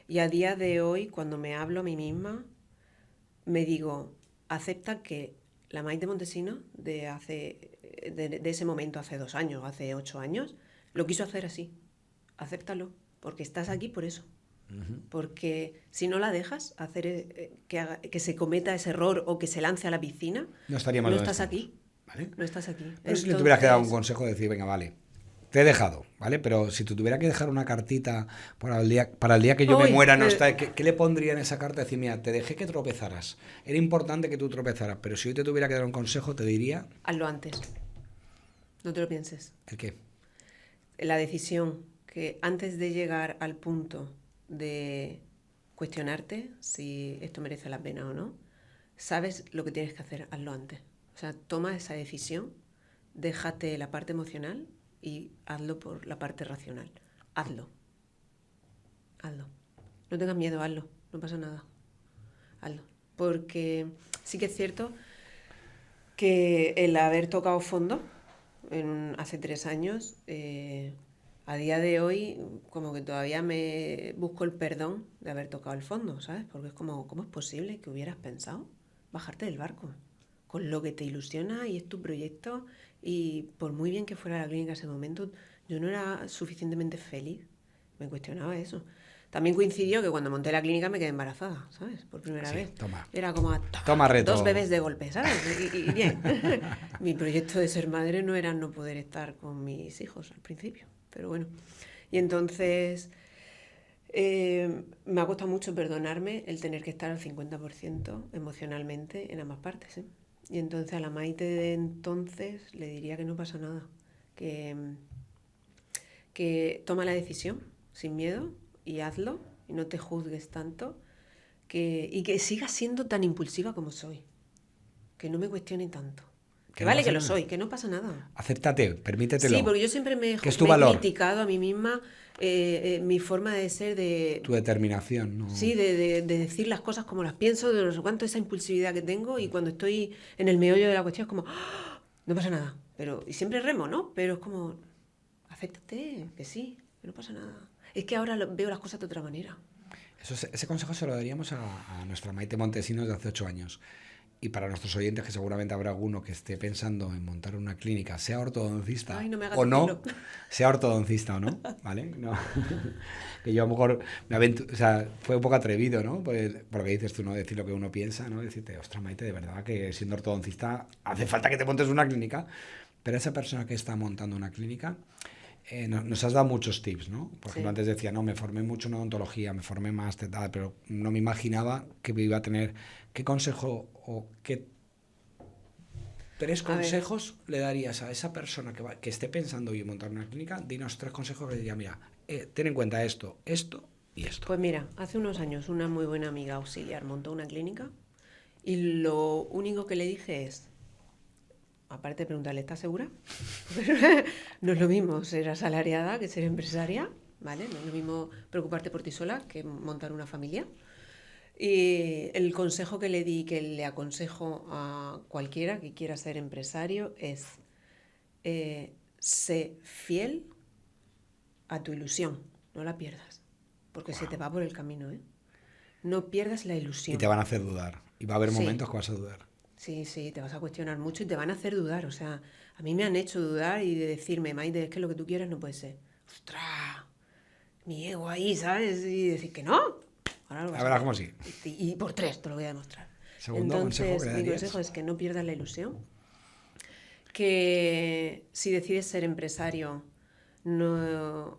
y a día de hoy, cuando me hablo a mí misma, me digo, acepta que la Maite Montesinos de ese momento, hace 2 años, hace 8 años, lo quiso hacer así. Acéptalo, porque estás aquí por eso. Porque si no la dejas hacer que se cometa ese error o que se lance a la piscina, no estás aquí. ¿Vale? No estás aquí. Pero si le tuvieras que dar un consejo de decir, venga, vale, te he dejado, ¿vale? Pero si tú tuvieras que dejar una cartita para el día que yo me muera, no está, ¿qué le pondría en esa carta? Decir, mira, te dejé que tropezaras. Era importante que tú tropezaras, pero si hoy te tuviera que dar un consejo, te diría... Hazlo antes. No te lo pienses. ¿El qué? La decisión que antes de llegar al punto de cuestionarte si esto merece la pena o no. Sabes lo que tienes que hacer, hazlo antes. O sea, toma esa decisión, déjate la parte emocional y hazlo por la parte racional. Hazlo. No tengas miedo, hazlo. No pasa nada. Hazlo. Porque sí que es cierto que el haber tocado fondo hace 3 años, a día de hoy, como que todavía me busco el perdón de haber tocado el fondo, ¿sabes? Porque es como, ¿cómo es posible que hubieras pensado bajarte del barco con lo que te ilusiona y es tu proyecto? Y por muy bien que fuera la clínica en ese momento, yo no era suficientemente feliz. Me cuestionaba eso. También coincidió que cuando monté la clínica me quedé embarazada, ¿sabes? Por primera vez. Toma. Era como Toma reto. 2 bebés de golpe, ¿sabes? Y bien. Mi proyecto de ser madre no era no poder estar con mis hijos al principio, pero bueno. Y entonces me ha costado mucho perdonarme el tener que estar al 50% emocionalmente en ambas partes, ¿eh? Y entonces a la Maite de entonces le diría que no pasa nada, que toma la decisión sin miedo y hazlo y no te juzgues tanto, y que sigas siendo tan impulsiva como soy, que no me cuestione tanto. Que no vale pasa que lo nada. soy, que no pasa nada. Acéptate, permítetelo. Sí, porque yo siempre me ¿Qué es tu he valor? criticado a mí misma mi forma de ser, Tu determinación, ¿no? sí, de decir las cosas como las pienso, de no sé cuánto, esa impulsividad que tengo, y cuando estoy en el meollo de la cuestión es como, ¡ah! No pasa nada. Y siempre remo, ¿no? Pero es como, acéptate, que sí, que no pasa nada. Es que ahora veo las cosas de otra manera. Ese consejo se lo daríamos a nuestra Maite Montesinos de hace 8 años. Y para nuestros oyentes, que seguramente habrá alguno que esté pensando en montar una clínica, sea ortodoncista Ay, no me hagas o no, decirlo. sea ortodoncista o no, ¿vale? No. Que yo a lo mejor o sea, fue un poco atrevido, ¿no? Por lo que dices tú, ¿no? Decir lo que uno piensa, ¿no? Decirte, ostras, Maite, de verdad que siendo ortodoncista hace falta que te montes una clínica. Pero esa persona que está montando una clínica, nos has dado muchos tips, ¿no? Por ejemplo, antes decía, no, me formé mucho en odontología, me formé más, tal, pero no me imaginaba que iba a tener. ¿Qué consejo o qué 3 consejos le darías a esa persona que esté pensando hoy en montar una clínica? Dinos 3 consejos que le diría, mira, ten en cuenta esto, esto y esto. Pues mira, hace unos años una muy buena amiga auxiliar montó una clínica y lo único que le dije es, aparte de preguntarle, ¿estás segura? No es lo mismo ser asalariada que ser empresaria, ¿vale? No es lo mismo preocuparte por ti sola que montar una familia. Y el consejo que le di, que le aconsejo a cualquiera que quiera ser empresario, es sé fiel a tu ilusión, no la pierdas, porque se te va por el camino, ¿eh? No pierdas la ilusión. Y te van a hacer dudar. Y va a haber momentos que vas a dudar. Sí, te vas a cuestionar mucho y te van a hacer dudar. O sea, a mí me han hecho dudar y de decirme, Maite, es que lo que tú quieres no puede ser. ¡Ostras! Mi ego ahí, ¿sabes? Y decir que no. Ahora verás cómo sí. Y por 3 te lo voy a demostrar. Segundo consejo que le mi darías. consejo es que no pierdas la ilusión. Que si decides ser empresario, no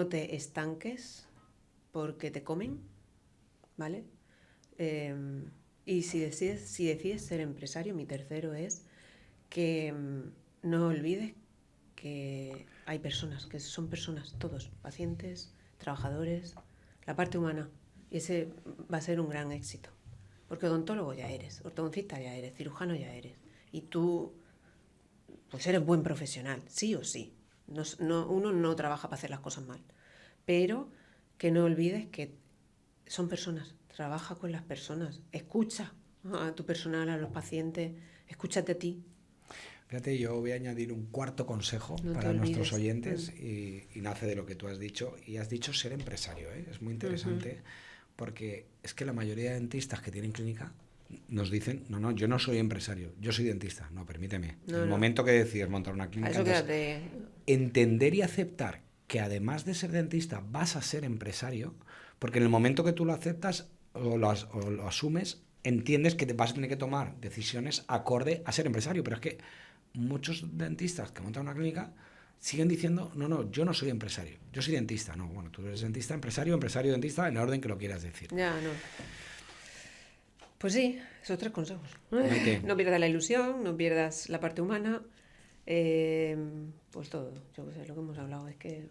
te estanques porque te comen, ¿vale? Y si decides ser empresario, mi tercero es que no olvides que hay personas, que son personas, todos, pacientes, trabajadores, la parte humana. Y ese va a ser un gran éxito. Porque odontólogo ya eres, ortodoncista ya eres, cirujano ya eres. Y tú, pues eres buen profesional, sí o sí. Uno no trabaja para hacer las cosas mal. Pero que no olvides que son personas. Trabaja con las personas. Escucha a tu personal, a los pacientes. Escúchate a ti. Fíjate, yo voy a añadir un 4 consejo para nuestros oyentes y nace de lo que tú has dicho. Y has dicho ser empresario, ¿eh? Es muy interesante porque es que la mayoría de dentistas que tienen clínica nos dicen, no, yo no soy empresario, yo soy dentista. No, permíteme. En el momento que decides montar una clínica, entonces, entender y aceptar que además de ser dentista vas a ser empresario, porque en el momento que tú lo aceptas o lo asumes, entiendes que te vas a tener que tomar decisiones acorde a ser empresario. Pero es que muchos dentistas que montan una clínica siguen diciendo, no, yo no soy empresario, yo soy dentista. No, bueno, tú eres dentista, empresario, dentista, en el orden que lo quieras decir. Ya, no. Pues sí, esos 3 consejos. No pierdas la ilusión, no pierdas la parte humana, pues todo, yo qué sé, lo que hemos hablado es que...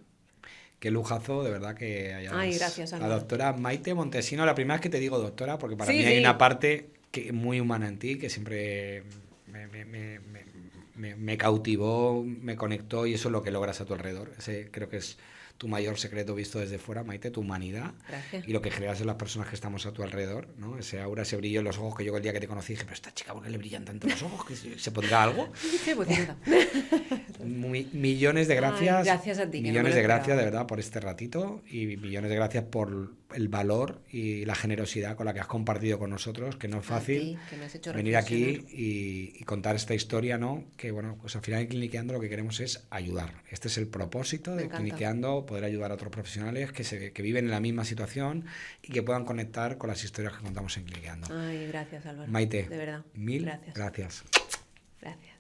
Qué lujazo, de verdad, que hayas... Ay, gracias, La Álvaro. doctora Maite Montesino, la primera vez que te digo doctora, porque para Sí, mí hay sí. una parte muy humana en ti, que siempre me cautivó, me conectó, y eso es lo que logras a tu alrededor. Ese creo que es tu mayor secreto visto desde fuera, Maite, tu humanidad. Gracias. Y lo que generas en las personas que estamos a tu alrededor, ¿no? Ese aura, ese brillo en los ojos, que yo el día que te conocí dije, pero esta chica, ¿por qué le brillan tanto los ojos? ¿Que se pondrá algo? Sí, pues nada. Millones de gracias. Ay, gracias a ti, que no me Millones lo de gracias, esperaba. de verdad, por este ratito, y millones de gracias por el valor y la generosidad con la que has compartido con nosotros, que no es A fácil ti, que me has hecho venir aquí reflexionar. y contar esta historia, ¿no? Que bueno, pues al final en Cliniqueando lo que queremos es ayudar. Este es el propósito Me de encanta. Cliniqueando, poder ayudar a otros profesionales que viven en la misma situación y que puedan conectar con las historias que contamos en Cliniqueando. Ay, gracias, Álvaro. Maite, De verdad. mil Gracias. gracias. Gracias.